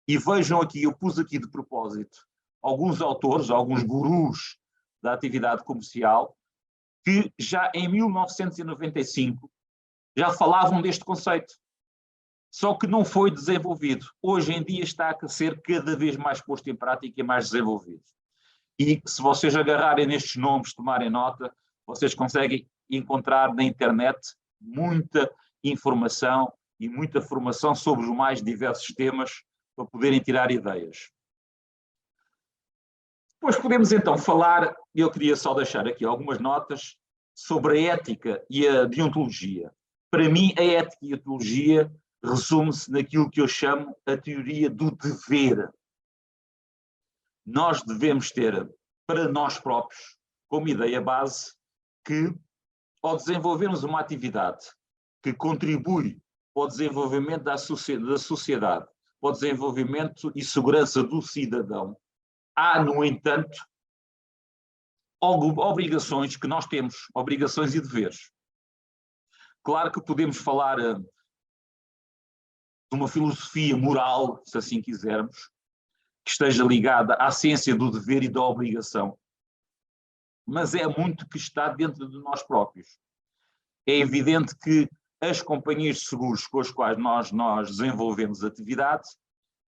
E vejam aqui, eu pus aqui de propósito alguns autores, alguns gurus da atividade comercial, que já em 1995 já falavam deste conceito. Só que não foi desenvolvido. Hoje em dia está a ser cada vez mais posto em prática e mais desenvolvido. E se vocês agarrarem nestes nomes, tomarem nota, vocês conseguem encontrar na internet muita informação e muita formação sobre os mais diversos temas para poderem tirar ideias. Depois podemos então falar, e eu queria só deixar aqui algumas notas, sobre a ética e a deontologia. Para mim, a ética e a deontologia resume-se naquilo que eu chamo a teoria do dever. Nós devemos ter para nós próprios, como ideia base, que ao desenvolvermos uma atividade que contribui para o desenvolvimento da sociedade, para o desenvolvimento e segurança do cidadão, há, no entanto, obrigações que nós temos, obrigações e deveres. Claro que podemos falar de uma filosofia moral, se assim quisermos, que esteja ligada à ciência do dever e da obrigação. Mas é muito que está dentro de nós próprios. É evidente que as companhias de seguros com as quais nós desenvolvemos atividade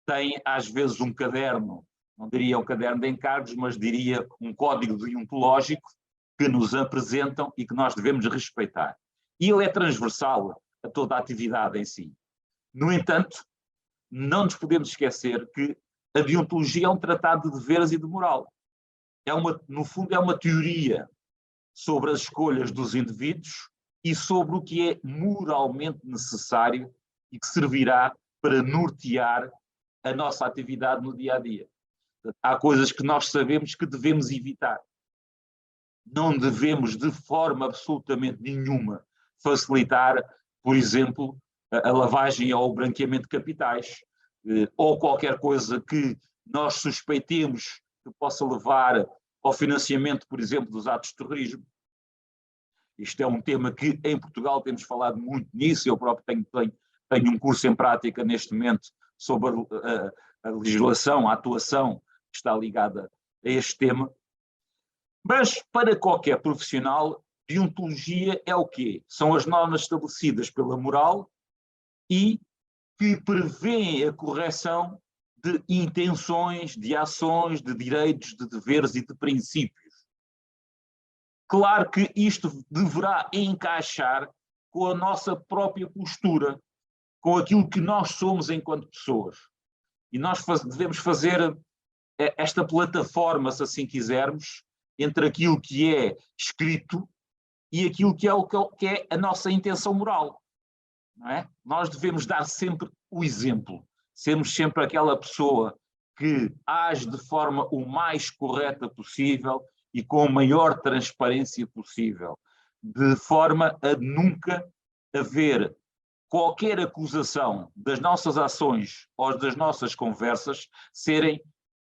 têm, às vezes, um caderno, não diria um caderno de encargos, mas diria um código deontológico que nos apresentam e que nós devemos respeitar. E ele é transversal a toda a atividade em si. No entanto, não nos podemos esquecer que a deontologia é um tratado de deveres e de moral. No fundo, é uma teoria sobre as escolhas dos indivíduos e sobre o que é moralmente necessário e que servirá para nortear a nossa atividade no dia a dia. Há coisas que nós sabemos que devemos evitar. Não devemos, de forma absolutamente nenhuma, facilitar, por exemplo, a lavagem ou o branqueamento de capitais, ou qualquer coisa que nós suspeitemos que possa levar ao financiamento, por exemplo, dos atos de terrorismo. Isto é um tema que em Portugal temos falado muito nisso, eu próprio tenho um curso em prática neste momento sobre a legislação, a atuação que está ligada a este tema. Mas para qualquer profissional, deontologia é o quê? São as normas estabelecidas pela moral e que prevêem a correção de intenções, de ações, de direitos, de deveres e de princípios. Claro que isto deverá encaixar com a nossa própria postura, com aquilo que nós somos enquanto pessoas. E nós devemos fazer esta plataforma, se assim quisermos, entre aquilo que é escrito e aquilo que é a nossa intenção moral. Não é? Nós devemos dar sempre o exemplo, sermos sempre aquela pessoa que age de forma o mais correta possível e com a maior transparência possível, de forma a nunca haver qualquer acusação das nossas ações ou das nossas conversas serem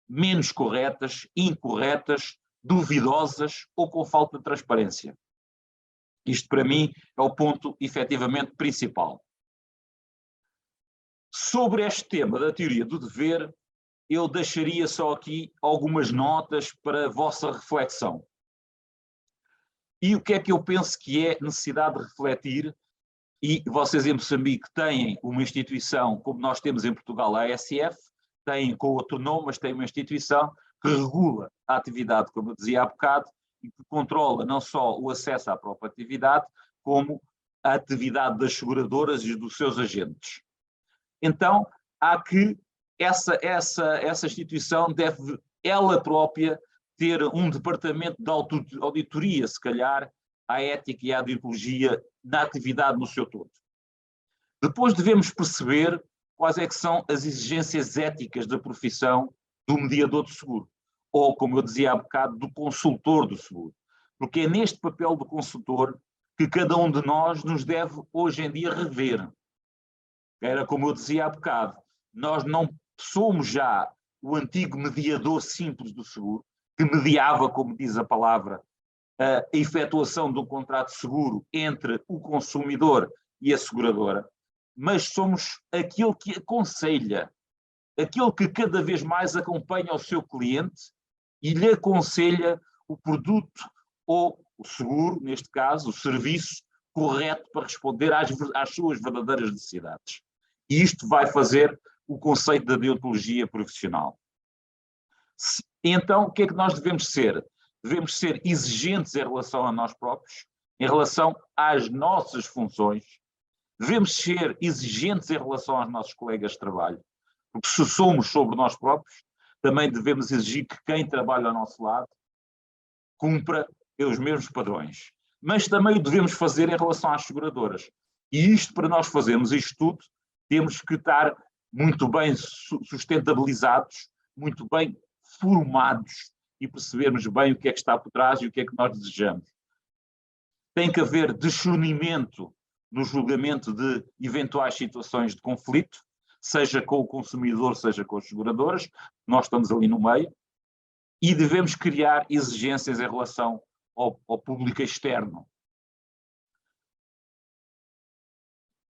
menos corretas, incorretas, duvidosas ou com falta de transparência. Isto, para mim, é o ponto, efetivamente, principal. Sobre este tema da teoria do dever, eu deixaria só aqui algumas notas para a vossa reflexão. E o que é que eu penso que é necessidade de refletir, e vocês em Moçambique têm uma instituição, como nós temos em Portugal a ASF, têm com outro nome, mas têm uma instituição que regula a atividade, como eu dizia há bocado, e que controla não só o acesso à própria atividade, como a atividade das seguradoras e dos seus agentes. Então, há que essa instituição deve, ela própria, ter um departamento de auditoria, se calhar, à ética e à deontologia na atividade no seu todo. Depois devemos perceber quais é que são as exigências éticas da profissão do mediador de seguro, ou, como eu dizia há bocado, do consultor do seguro. Porque é neste papel do consultor que cada um de nós nos deve, hoje em dia, rever. Era como eu dizia há bocado, nós não somos já o antigo mediador simples do seguro, que mediava, como diz a palavra, a efetuação de um contrato de seguro entre o consumidor e a seguradora, mas somos aquele que aconselha, aquele que cada vez mais acompanha o seu cliente e lhe aconselha o produto ou o seguro, neste caso, o serviço correto para responder às suas verdadeiras necessidades. E isto vai fazer o conceito da deontologia profissional. Então, o que é que nós devemos ser? Devemos ser exigentes em relação a nós próprios, em relação às nossas funções. Devemos ser exigentes em relação aos nossos colegas de trabalho, porque se somos sobre nós próprios, também devemos exigir que quem trabalha ao nosso lado cumpra os mesmos padrões. Mas também o devemos fazer em relação às seguradoras. E isto, para nós fazermos isto tudo, temos que estar muito bem sustentabilizados, muito bem formados e percebermos bem o que é que está por trás e o que é que nós desejamos. Tem que haver discernimento no julgamento de eventuais situações de conflito, seja com o consumidor, seja com as seguradoras, nós estamos ali no meio, e devemos criar exigências em relação ao público externo.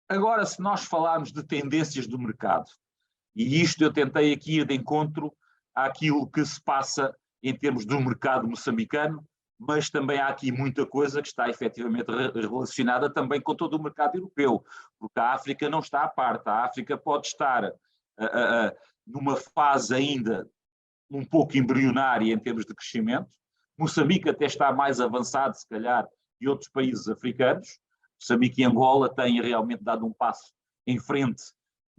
Agora, se nós falarmos de tendências do mercado, e isto eu tentei aqui ir de encontro àquilo que se passa em termos do mercado moçambicano mas também há aqui muita coisa que está efetivamente relacionada também com todo o mercado europeu, porque a África não está à parte, a África pode estar numa fase ainda um pouco embrionária em termos de crescimento. Moçambique até está mais avançado, se calhar, que outros países africanos. Moçambique e Angola têm realmente dado um passo em frente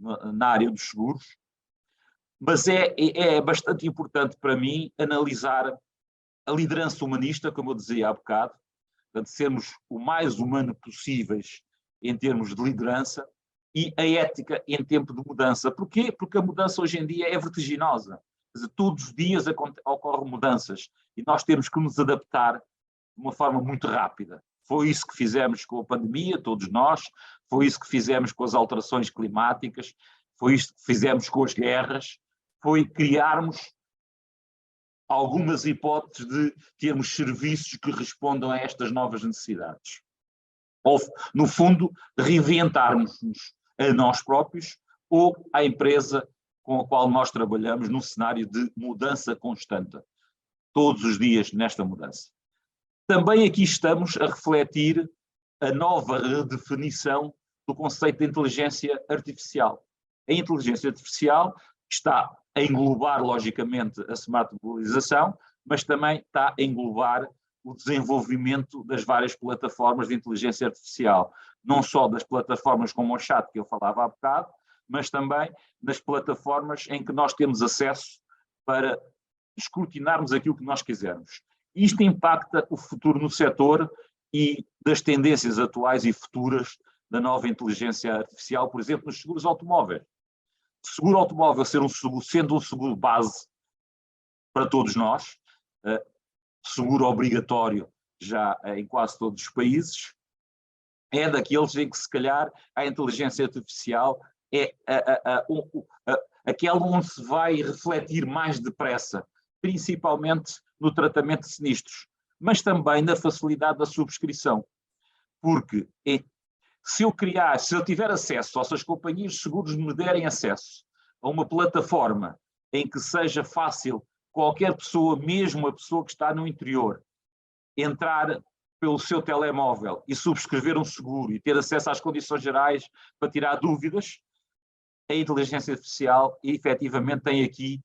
na área dos seguros. Mas é bastante importante para mim analisar a liderança humanista, como eu dizia há bocado, portanto, sermos o mais humano possíveis em termos de liderança, e a ética em tempo de mudança. Porquê? Porque a mudança hoje em dia é vertiginosa. Quer dizer, todos os dias ocorrem mudanças e nós temos que nos adaptar de uma forma muito rápida. Foi isso que fizemos com a pandemia, todos nós, foi isso que fizemos com as alterações climáticas, foi isso que fizemos com as guerras, foi criarmos algumas hipóteses de termos serviços que respondam a estas novas necessidades. Ou, no fundo, reinventarmos-nos a nós próprios ou à empresa com a qual nós trabalhamos num cenário de mudança constante, todos os dias nesta mudança. Também aqui estamos a refletir a nova redefinição do conceito de inteligência artificial. A inteligência artificial está a englobar, logicamente, a smart mobilização, mas também está a englobar o desenvolvimento das várias plataformas de inteligência artificial, não só das plataformas como o chat que eu falava há bocado, mas também nas plataformas em que nós temos acesso para escrutinarmos aquilo que nós quisermos. Isto impacta o futuro no setor e das tendências atuais e futuras da nova inteligência artificial, por exemplo, nos seguros automóveis. Seguro automóvel sendo um seguro base para todos nós, seguro obrigatório já em quase todos os países, é daqueles em que se calhar a inteligência artificial é aquela onde se vai refletir mais depressa, principalmente no tratamento de sinistros, mas também na facilidade da subscrição. Porque se eu tiver acesso, ou se as companhias de seguros me derem acesso a uma plataforma em que seja fácil qualquer pessoa, mesmo a pessoa que está no interior, entrar pelo seu telemóvel e subscrever um seguro e ter acesso às condições gerais para tirar dúvidas, a inteligência artificial efetivamente tem aqui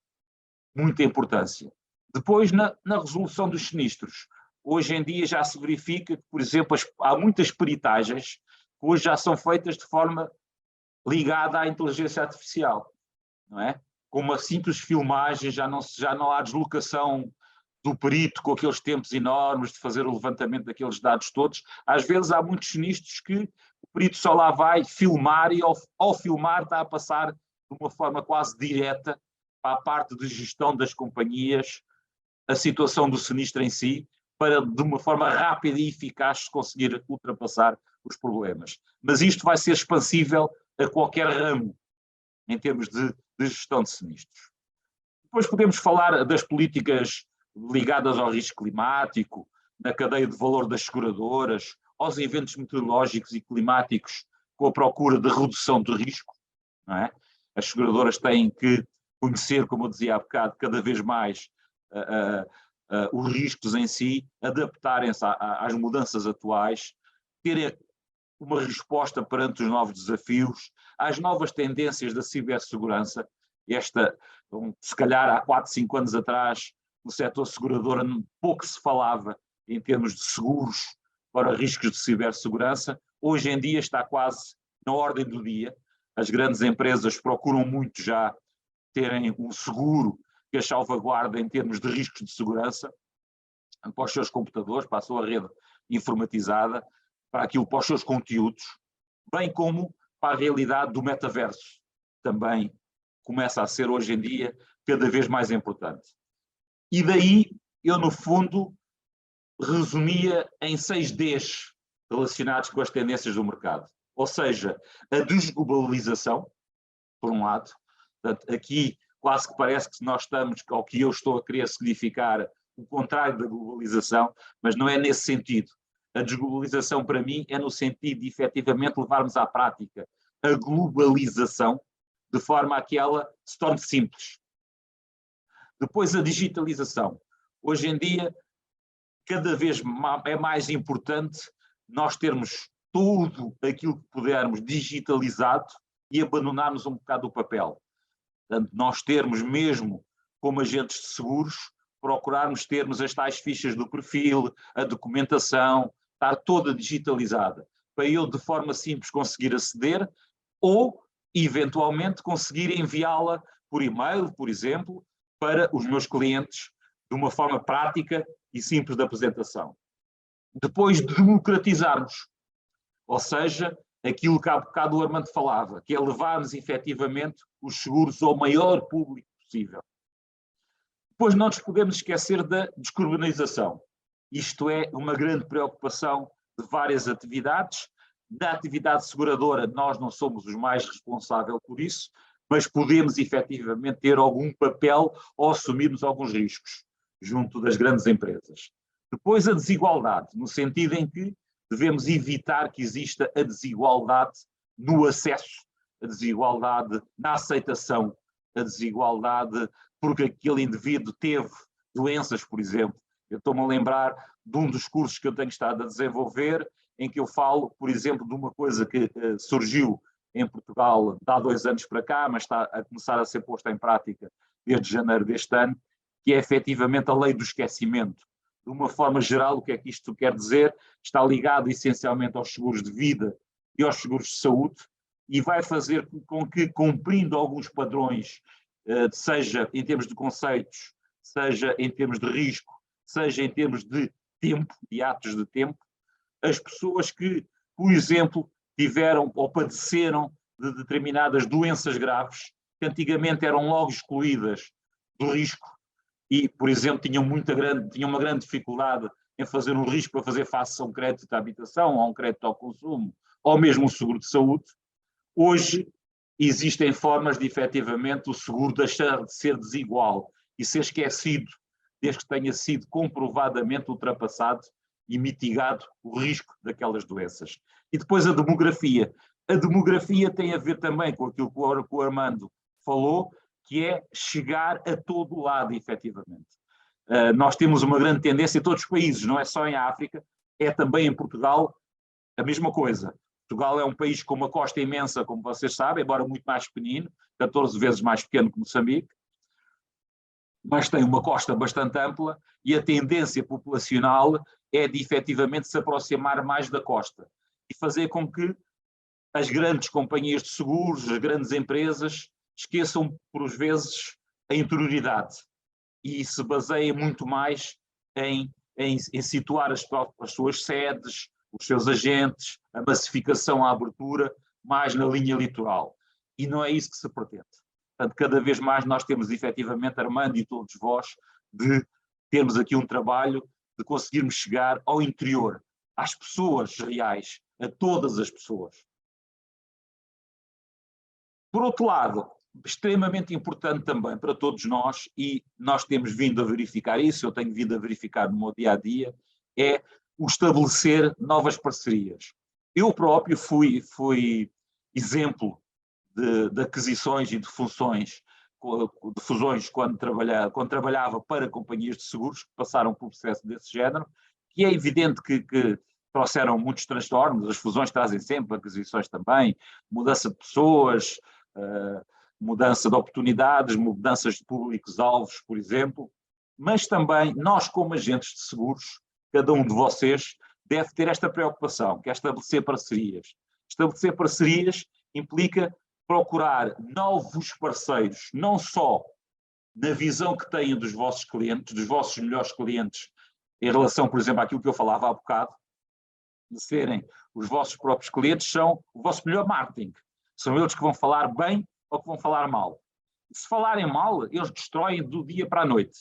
muita importância. Depois, na resolução dos sinistros, hoje em dia já se verifica que, por exemplo, há muitas peritagens que hoje já são feitas de forma ligada à inteligência artificial, não é? Com uma simples filmagem, já não há deslocação do perito com aqueles tempos enormes de fazer o levantamento daqueles dados todos. Às vezes há muitos sinistros que o perito só lá vai filmar e ao filmar está a passar de uma forma quase direta para a parte de gestão das companhias, a situação do sinistro em si, para de uma forma rápida e eficaz conseguir ultrapassar os problemas. Mas isto vai ser expansível a qualquer ramo em termos de gestão de sinistros. Depois podemos falar das políticas ligadas ao risco climático, na cadeia de valor das seguradoras, aos eventos meteorológicos e climáticos com a procura de redução de risco, não é? As seguradoras têm que conhecer, como eu dizia há bocado, cada vez mais os riscos em si, adaptarem-se às mudanças atuais, terem uma resposta perante os novos desafios, às novas tendências da cibersegurança. Se calhar há 4, 5 anos atrás, no setor segurador pouco se falava em termos de seguros para riscos de cibersegurança. Hoje em dia está quase na ordem do dia. As grandes empresas procuram muito já terem um seguro que as salvaguarda em termos de riscos de segurança para os seus computadores, para a sua rede informatizada, para os seus conteúdos, bem como para a realidade do metaverso. Também começa a ser hoje em dia cada vez mais importante. E daí eu, no fundo, resumia em 6 Ds relacionados com as tendências do mercado. Ou seja, a desglobalização, por um lado. Portanto, aqui quase que parece que nós estamos, ao que eu estou a querer significar, o contrário da globalização, mas não é nesse sentido. A desglobalização, para mim, é no sentido de efetivamente levarmos à prática a globalização de forma a que ela se torne simples. Depois a digitalização. Hoje em dia, cada vez é mais importante nós termos tudo aquilo que pudermos digitalizado e abandonarmos um bocado o papel. Portanto, nós termos mesmo, como agentes de seguros, procurarmos termos as tais fichas do perfil, a documentação, estar toda digitalizada, para eu de forma simples conseguir aceder ou, eventualmente, conseguir enviá-la por e-mail, por exemplo, para os meus clientes, de uma forma prática e simples de apresentação. Depois de democratizarmos, ou seja, aquilo que há bocado o Armando falava, que é levarmos efetivamente os seguros ao maior público possível. Depois não nos podemos esquecer da descarbonização. Isto é uma grande preocupação de várias atividades. Da atividade seguradora, nós não somos os mais responsáveis por isso, mas podemos efetivamente ter algum papel ou assumirmos alguns riscos junto das grandes empresas. Depois a desigualdade, no sentido em que devemos evitar que exista a desigualdade no acesso, a desigualdade na aceitação, a desigualdade porque aquele indivíduo teve doenças, por exemplo. Eu estou-me a lembrar de um dos cursos que eu tenho estado a desenvolver, em que eu falo, por exemplo, de uma coisa que surgiu em Portugal há 2 anos para cá, mas está a começar a ser posta em prática desde janeiro deste ano, que é efetivamente a lei do esquecimento. De uma forma geral, o que é que isto quer dizer? Está ligado essencialmente aos seguros de vida e aos seguros de saúde e vai fazer com que, cumprindo alguns padrões, seja em termos de conceitos, seja em termos de risco, seja em termos de tempo, de atos de tempo, as pessoas que, por exemplo, tiveram ou padeceram de determinadas doenças graves, que antigamente eram logo excluídas do risco e, por exemplo, tinham uma grande dificuldade em fazer um risco para fazer face a um crédito de habitação, a um crédito ao consumo, ou mesmo um seguro de saúde. Hoje existem formas de, efetivamente, o seguro deixar de ser desigual e ser esquecido, desde que tenha sido comprovadamente ultrapassado e mitigado o risco daquelas doenças. E depois a demografia. A demografia tem a ver também com aquilo que o Armando falou, que é chegar a todo lado, efetivamente. Nós temos uma grande tendência em todos os países, não é só em África, é também em Portugal a mesma coisa. Portugal é um país com uma costa imensa, como vocês sabem, embora muito mais pequenino, 14 vezes mais pequeno que Moçambique, mas tem uma costa bastante ampla e a tendência populacional é de efetivamente se aproximar mais da costa e fazer com que as grandes companhias de seguros, as grandes empresas, esqueçam por vezes a interioridade e se baseiem muito mais em situar as suas sedes, os seus agentes, a massificação, a abertura, mais na linha litoral. E não é isso que se pretende. Portanto, cada vez mais nós temos efetivamente, Armando e todos vós, de termos aqui um trabalho de conseguirmos chegar ao interior, às pessoas reais, a todas as pessoas. Por outro lado, extremamente importante também para todos nós, e nós temos vindo a verificar isso, eu tenho vindo a verificar no meu dia-a-dia, é o estabelecer novas parcerias. Eu próprio fui exemplo de aquisições e de fusões quando trabalhava para companhias de seguros que passaram por um processo desse género, que é evidente que trouxeram muitos transtornos, as fusões trazem sempre, aquisições também, mudança de pessoas, mudança de oportunidades, mudanças de públicos-alvos, por exemplo, mas também nós como agentes de seguros, cada um de vocês deve ter esta preocupação, que é estabelecer parcerias. Estabelecer parcerias implica procurar novos parceiros, não só na visão que têm dos vossos clientes, dos vossos melhores clientes, em relação, por exemplo, àquilo que eu falava há bocado, de serem os vossos próprios clientes, são o vosso melhor marketing. São eles que vão falar bem ou que vão falar mal. Se falarem mal, eles destroem do dia para a noite.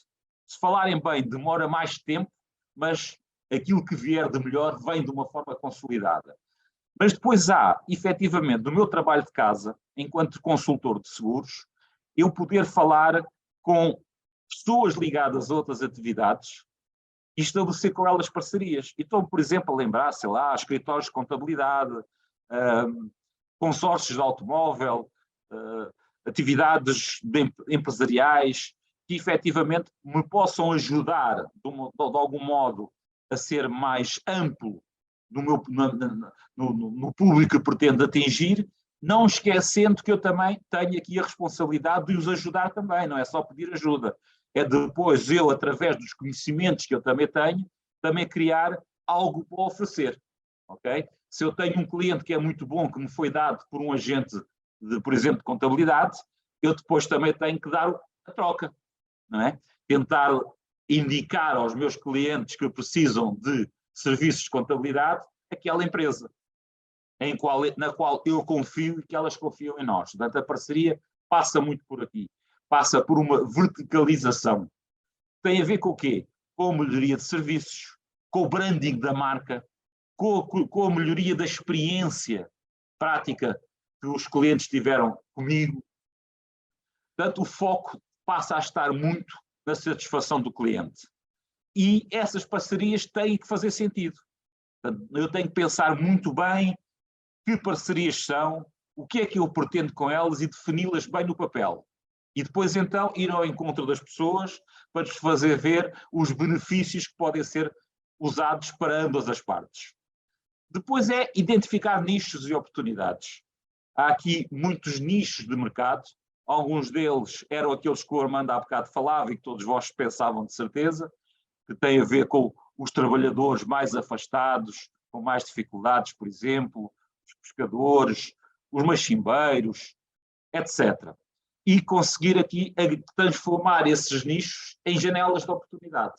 Se falarem bem, demora mais tempo, mas aquilo que vier de melhor vem de uma forma consolidada. Mas depois há, efetivamente, no meu trabalho de casa, enquanto consultor de seguros, eu poder falar com pessoas ligadas a outras atividades e estabelecer com elas parcerias. E estou, por exemplo, a lembrar, sei lá, escritórios de contabilidade, consórcios de automóvel, atividades empresariais, que efetivamente me possam ajudar, de algum modo, a ser mais amplo no público que pretendo atingir, não esquecendo que eu também tenho aqui a responsabilidade de os ajudar também, não é só pedir ajuda, é depois eu, através dos conhecimentos que eu também tenho, também criar algo para oferecer, ok? Se eu tenho um cliente que é muito bom, que me foi dado por um agente, por exemplo, de contabilidade, eu depois também tenho que dar a troca, não é? Tentar indicar aos meus clientes que precisam de serviços de contabilidade aquela empresa na qual eu confio e que elas confiam em nós. Portanto, a parceria passa muito por aqui. Passa por uma verticalização. Tem a ver com o quê? Com a melhoria de serviços, com o branding da marca, com a melhoria da experiência prática que os clientes tiveram comigo. Portanto, o foco passa a estar muito na satisfação do cliente. E essas parcerias têm que fazer sentido. Portanto, eu tenho que pensar muito bem que parcerias são, o que é que eu pretendo com elas e defini-las bem no papel. E depois, então, ir ao encontro das pessoas para lhes fazer ver os benefícios que podem ser usados para ambas as partes. Depois é identificar nichos e oportunidades. Há aqui muitos nichos de mercado, alguns deles eram aqueles que o Armando há bocado falava e que todos vós pensavam de certeza, que têm a ver com os trabalhadores mais afastados, com mais dificuldades, por exemplo, os pescadores, os machimbeiros, etc. E conseguir aqui transformar esses nichos em janelas de oportunidade.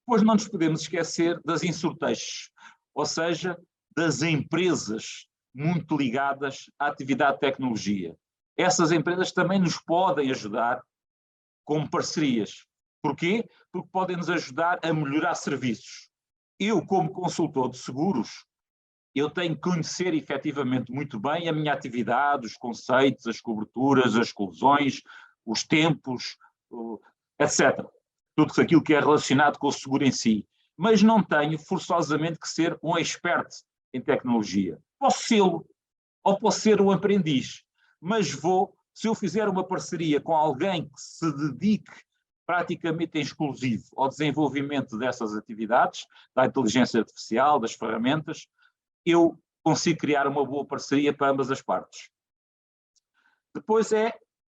Depois não nos podemos esquecer das insurteixes, ou seja, das empresas muito ligadas à atividade de tecnologia. Essas empresas também nos podem ajudar com parcerias. Porquê? Porque podem nos ajudar a melhorar serviços. Eu, como consultor de seguros, eu tenho que conhecer efetivamente muito bem a minha atividade, os conceitos, as coberturas, as exclusões, os tempos, etc. Tudo aquilo que é relacionado com o seguro em si. Mas não tenho forçosamente que ser um expert em tecnologia. Posso ser-lo, ou posso ser um aprendiz, mas se eu fizer uma parceria com alguém que se dedique praticamente em exclusivo ao desenvolvimento dessas atividades, da inteligência artificial, das ferramentas, eu consigo criar uma boa parceria para ambas as partes. Depois é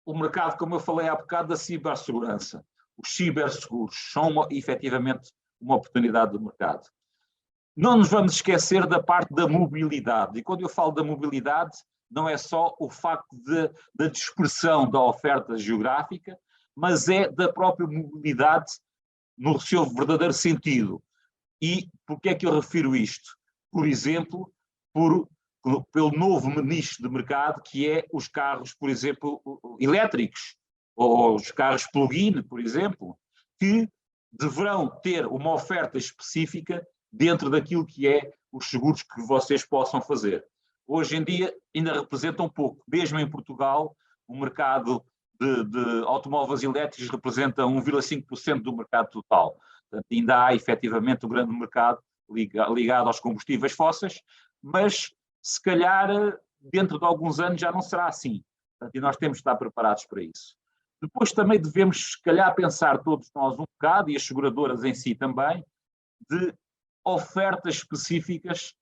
o mercado, como eu falei há bocado, da cibersegurança. Os ciberseguros são efetivamente uma oportunidade do mercado. Não nos vamos esquecer da parte da mobilidade. E quando eu falo da mobilidade, não é só o facto da dispersão da oferta geográfica, mas é da própria mobilidade no seu verdadeiro sentido. E por que é que eu refiro isto? Por exemplo, pelo novo nicho de mercado que é os carros, por exemplo, elétricos, ou os carros plug-in, por exemplo, que deverão ter uma oferta específica dentro daquilo que é os seguros que vocês possam fazer. Hoje em dia ainda representam pouco, mesmo em Portugal, o mercado de automóveis elétricos representa 1,5% do mercado total. Portanto, ainda há efetivamente um grande mercado ligado aos combustíveis fósseis, mas se calhar dentro de alguns anos já não será assim. Portanto, e nós temos de estar preparados para isso. Depois também devemos, se calhar, pensar todos nós um bocado, e as seguradoras em si também, de ofertas específicas,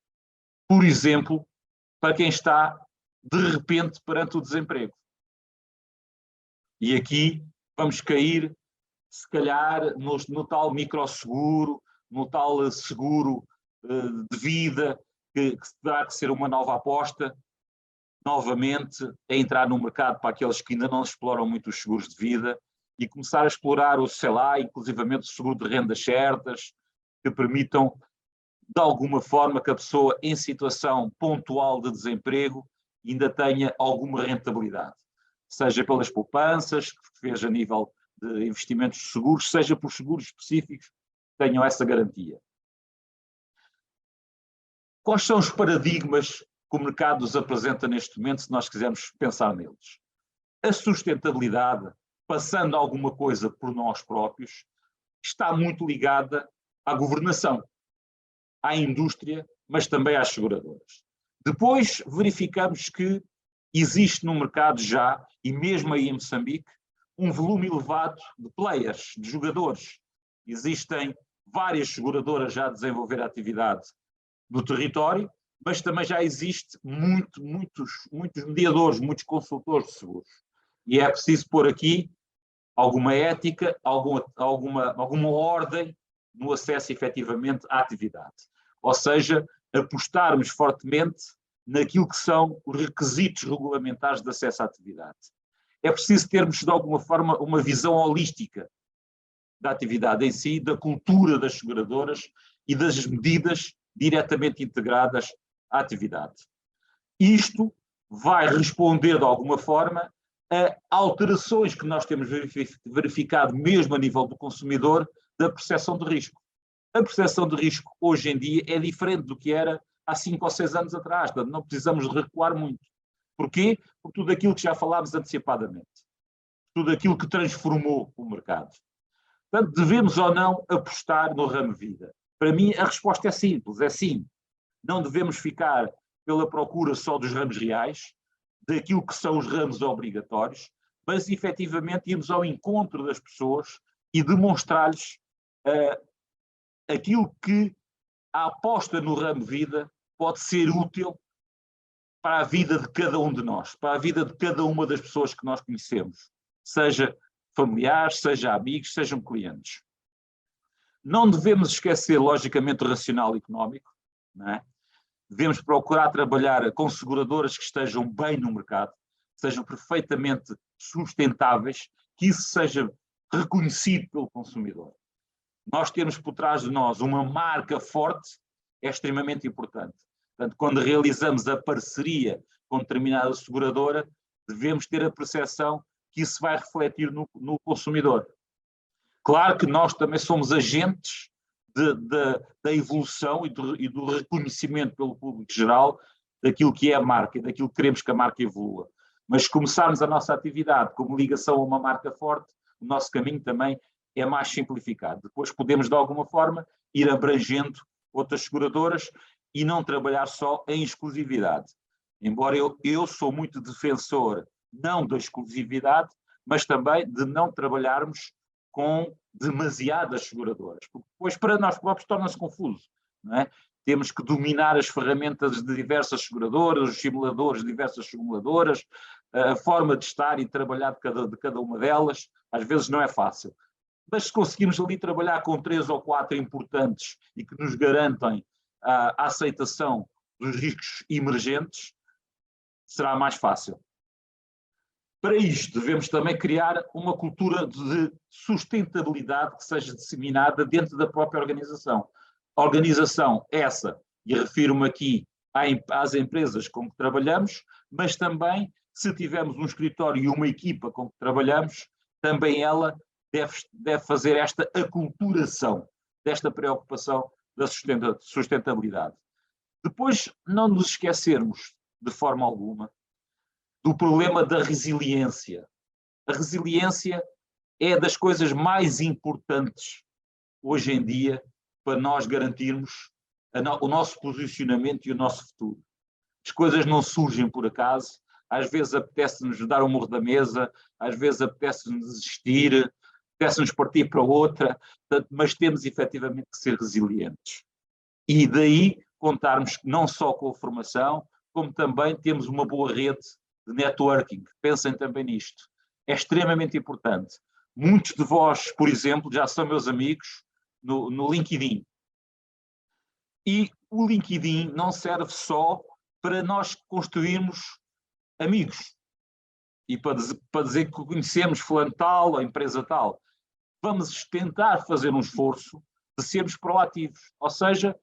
por exemplo, para quem está de repente perante o desemprego. E aqui vamos cair, se calhar, no tal microseguro, no tal seguro de vida, que terá que ser uma nova aposta, novamente, a entrar no mercado para aqueles que ainda não exploram muito os seguros de vida e começar a explorar o, sei lá, inclusivamente o seguro de rendas certas, que permitam, de alguma forma, que a pessoa em situação pontual de desemprego ainda tenha alguma rentabilidade. Seja pelas poupanças que fez a nível de investimentos de seguros, seja por seguros específicos que tenham essa garantia. Quais são os paradigmas que o mercado nos apresenta neste momento, se nós quisermos pensar neles? A sustentabilidade, passando alguma coisa por nós próprios, está muito ligada à governação, à indústria, mas também às seguradoras. Depois verificamos que existe no mercado já, e mesmo aí em Moçambique, um volume elevado de players, de jogadores. Existem várias seguradoras já a desenvolver atividade no território, mas também já existe muitos mediadores, muitos consultores de seguros. E é preciso pôr aqui alguma ética, alguma ordem no acesso efetivamente à atividade. Ou seja, apostarmos fortemente naquilo que são os requisitos regulamentares de acesso à atividade. É preciso termos, de alguma forma, uma visão holística da atividade em si, da cultura das seguradoras e das medidas diretamente integradas à atividade. Isto vai responder, de alguma forma, a alterações que nós temos verificado, mesmo a nível do consumidor, da percepção de risco. A percepção de risco, hoje em dia, é diferente do que era há 5 ou 6 anos atrás. Portanto, não precisamos de recuar muito. Porquê? Por tudo aquilo que já falámos antecipadamente. Tudo aquilo que transformou o mercado. Portanto, devemos ou não apostar no ramo vida? Para mim, a resposta é simples, é sim. Não devemos ficar pela procura só dos ramos reais, daquilo que são os ramos obrigatórios, mas efetivamente irmos ao encontro das pessoas e demonstrar-lhes aquilo que a aposta no ramo vida pode ser útil para a vida de cada um de nós, para a vida de cada uma das pessoas que nós conhecemos, seja familiares, seja amigos, sejam clientes. Não devemos esquecer, logicamente, o racional económico, não é? Devemos procurar trabalhar com seguradoras que estejam bem no mercado, que sejam perfeitamente sustentáveis, que isso seja reconhecido pelo consumidor. Nós temos por trás de nós uma marca forte, é extremamente importante. Portanto, quando realizamos a parceria com determinada seguradora, devemos ter a percepção que isso vai refletir no consumidor. Claro que nós também somos agentes da evolução e do reconhecimento pelo público geral daquilo que é a marca e daquilo que queremos que a marca evolua. Mas se começarmos a nossa atividade como ligação a uma marca forte, o nosso caminho também é mais simplificado. Depois podemos, de alguma forma, ir abrangendo outras seguradoras e não trabalhar só em exclusividade. Embora eu sou muito defensor, não da exclusividade, mas também de não trabalharmos com demasiadas seguradoras, porque depois para nós próprios torna-se confuso, não é? Temos que dominar as ferramentas de diversas seguradoras, os simuladores de diversas seguradoras, a forma de estar e trabalhar de cada uma delas, às vezes não é fácil. Mas se conseguirmos ali trabalhar com 3 ou 4 importantes e que nos garantem a aceitação dos riscos emergentes, será mais fácil. Para isto, devemos também criar uma cultura de sustentabilidade que seja disseminada dentro da própria organização. A organização essa, e refiro-me aqui às empresas com que trabalhamos, mas também, se tivermos um escritório e uma equipa com que trabalhamos, também ela deve fazer esta aculturação, desta preocupação da sustentabilidade. Depois, não nos esquecermos, de forma alguma, do problema da resiliência. A resiliência é das coisas mais importantes hoje em dia para nós garantirmos o nosso posicionamento e o nosso futuro. As coisas não surgem por acaso, às vezes apetece-nos dar um murro da mesa, às vezes apetece-nos desistir, apetece-nos partir para outra, mas temos efetivamente que ser resilientes. E daí contarmos não só com a formação, como também temos uma boa rede de networking. Pensem também nisto. É extremamente importante. Muitos de vós, por exemplo, já são meus amigos no LinkedIn. E o LinkedIn não serve só para nós construirmos amigos e para dizer que conhecemos fulano tal ou empresa tal. Vamos tentar fazer um esforço de sermos proativos. Ou seja,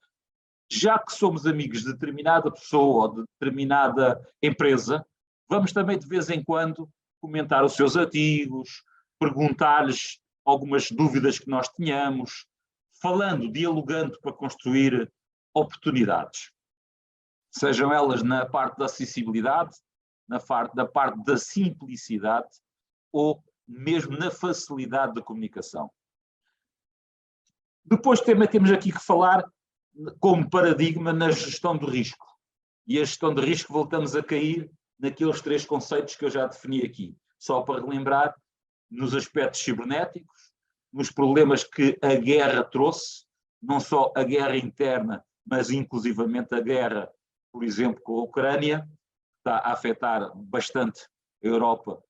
já que somos amigos de determinada pessoa ou de determinada empresa, vamos também de vez em quando comentar os seus artigos, perguntar-lhes algumas dúvidas que nós tenhamos, falando, dialogando para construir oportunidades. Sejam elas na parte da acessibilidade, na parte da simplicidade ou mesmo na facilidade da comunicação. Depois também temos aqui que falar como paradigma na gestão do risco. E a gestão de risco voltamos a cair naqueles 3 conceitos que eu já defini aqui. Só para relembrar, nos aspectos cibernéticos, nos problemas que a guerra trouxe, não só a guerra interna, mas inclusivamente a guerra, por exemplo, com a Ucrânia, que está a afetar bastante a Europa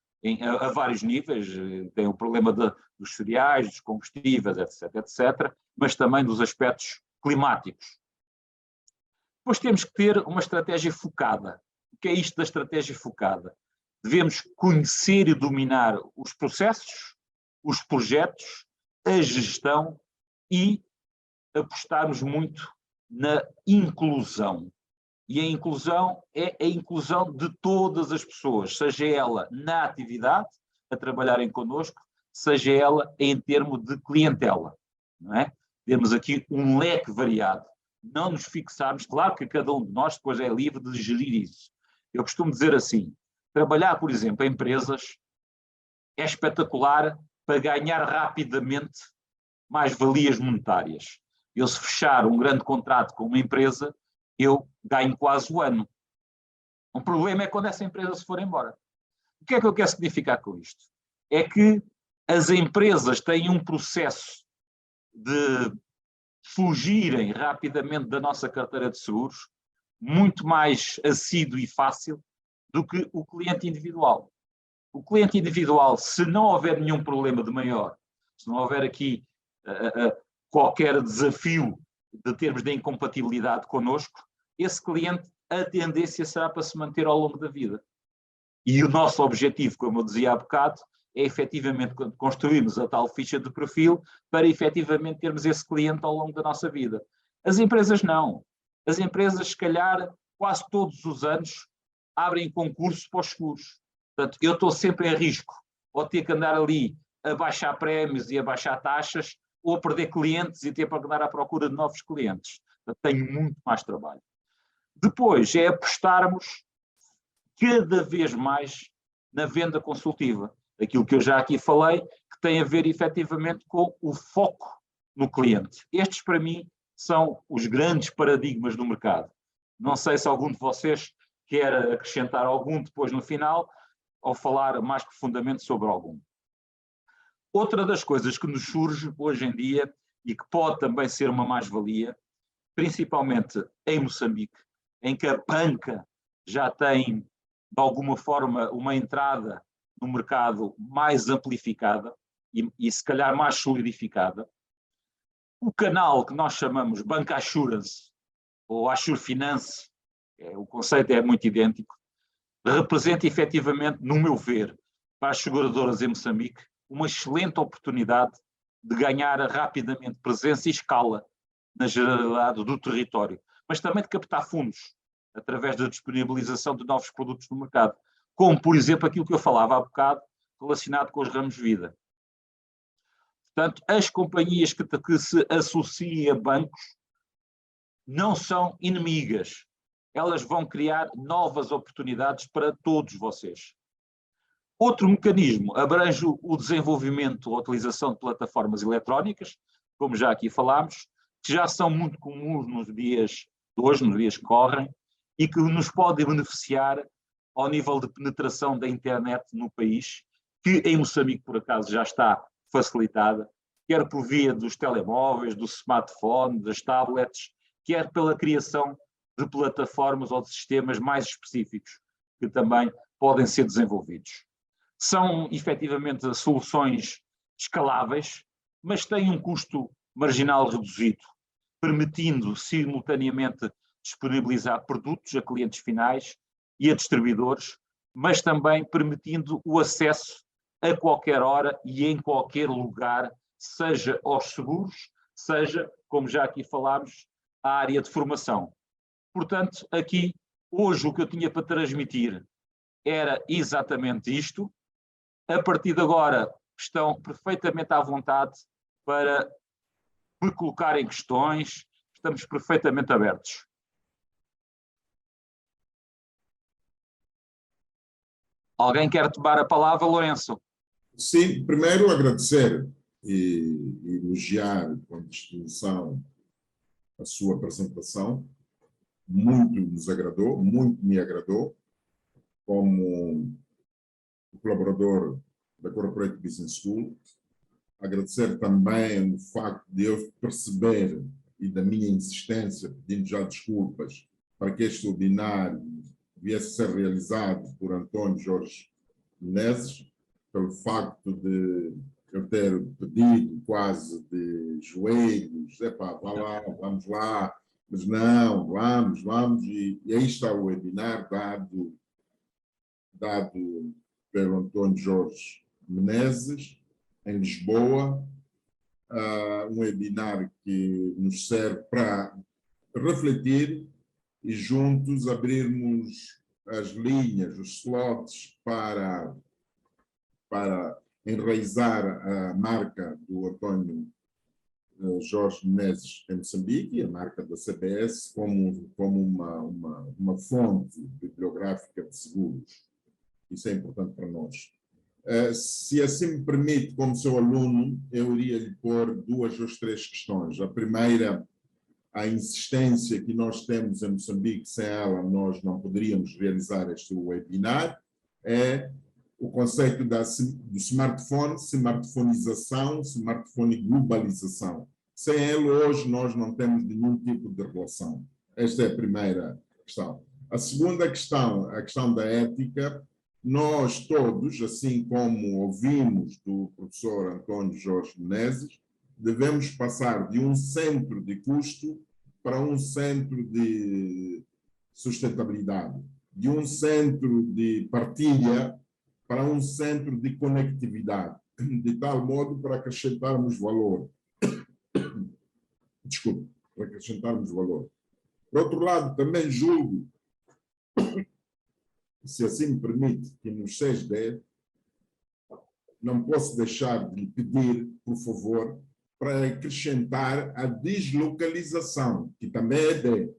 a vários níveis. Tem o problema dos cereais, dos combustíveis, etc., etc., mas também dos aspectos climáticos. Depois temos que ter uma estratégia focada. O que é isto da estratégia focada? Devemos conhecer e dominar os processos, os projetos, a gestão e apostarmos muito na inclusão. E a inclusão é a inclusão de todas as pessoas, seja ela na atividade, a trabalharem connosco, seja ela em termos de clientela. Não é? Temos aqui um leque variado. Não nos fixarmos, claro que cada um de nós depois é livre de gerir isso. Eu costumo dizer assim, trabalhar, por exemplo, em empresas é espetacular para ganhar rapidamente mais-valias monetárias. Eu, se fechar um grande contrato com uma empresa, eu ganho quase o ano. O problema é quando essa empresa se for embora. O que é que eu quero significar com isto? É que as empresas têm um processo de fugirem rapidamente da nossa carteira de seguros muito mais assíduo e fácil do que o cliente individual. O cliente individual, se não houver nenhum problema de maior, se não houver aqui qualquer desafio de termos de incompatibilidade connosco, esse cliente, a tendência será para se manter ao longo da vida. E o nosso objetivo, como eu dizia há bocado, é efetivamente construirmos a tal ficha de perfil para efetivamente termos esse cliente ao longo da nossa vida. As empresas não. As empresas, se calhar, quase todos os anos, abrem concursos para os seguros. Portanto, eu estou sempre em risco, ou ter que andar ali a baixar prémios e a baixar taxas, ou a perder clientes e ter para andar à procura de novos clientes. Portanto, tenho muito mais trabalho. Depois é apostarmos cada vez mais na venda consultiva. Aquilo que eu já aqui falei, que tem a ver efetivamente com o foco no cliente. Estes, para mim, são os grandes paradigmas do mercado. Não sei se algum de vocês quer acrescentar algum depois no final, ou falar mais profundamente sobre algum. Outra das coisas que nos surge hoje em dia, e que pode também ser uma mais-valia, principalmente em Moçambique, em que a banca já tem, de alguma forma, uma entrada no mercado mais amplificada e se calhar mais solidificada. O canal que nós chamamos Banca Assurance, ou Assure Finance, o conceito é muito idêntico, representa efetivamente, no meu ver, para as seguradoras em Moçambique, uma excelente oportunidade de ganhar rapidamente presença e escala na generalidade do território, mas também de captar fundos através da disponibilização de novos produtos no mercado, como, por exemplo, aquilo que eu falava há bocado, relacionado com os ramos de vida. Portanto, as companhias que se associam a bancos não são inimigas. Elas vão criar novas oportunidades para todos vocês. Outro mecanismo abrange o desenvolvimento ou a utilização de plataformas eletrónicas, como já aqui falámos, que já são muito comuns nos dias de hoje, nos dias que correm, e que nos podem beneficiar ao nível de penetração da internet no país, que em Moçambique, por acaso, já está facilitada, quer por via dos telemóveis, do smartphone, das tablets, quer pela criação de plataformas ou de sistemas mais específicos, que também podem ser desenvolvidos. São, efetivamente, soluções escaláveis, mas têm um custo marginal reduzido, permitindo simultaneamente disponibilizar produtos a clientes finais e a distribuidores, mas também permitindo o acesso a qualquer hora e em qualquer lugar, seja aos seguros, seja, como já aqui falámos, à área de formação. Portanto, aqui, hoje, o que eu tinha para transmitir era exatamente isto. A partir de agora, estão perfeitamente à vontade para me colocarem questões, estamos perfeitamente abertos. Alguém quer tomar a palavra, Lourenço? Sim, primeiro agradecer e elogiar com distinção a sua apresentação. Muito nos agradou, muito me agradou, como colaborador da Corporate Business School. Agradecer também o facto de eu perceber e da minha insistência, pedindo já desculpas, para que este webinar viesse a ser realizado por António Jorge Menezes, pelo facto de eu ter pedido quase de joelhos, epá, vá lá, vamos lá, mas não, vamos, e aí está o webinar dado pelo António Jorge Menezes, em Lisboa, um webinar que nos serve para refletir e juntos abrirmos as linhas, os slots para enraizar a marca do António Jorge Menezes em Moçambique, a marca da CBS, como uma fonte bibliográfica de seguros. Isso é importante para nós. Se assim me permite, como seu aluno, eu iria lhe pôr 2 ou 3 questões. A primeira, a insistência que nós temos em Moçambique, sem ela nós não poderíamos realizar este webinar, é o conceito do smartphone, smartphonização, smartphone globalização. Sem ele, hoje, nós não temos nenhum tipo de relação. Esta é a primeira questão. A segunda questão, a questão da ética. Nós todos, assim como ouvimos do professor António Jorge Menezes, devemos passar de um centro de custo para um centro de sustentabilidade, de um centro de partilha para um centro de conectividade, de tal modo para acrescentarmos valor. Desculpe, para acrescentarmos valor. Por outro lado, também julgo, se assim me permite, que nos 6D, não posso deixar de lhe pedir, por favor, para acrescentar a deslocalização, que também é D.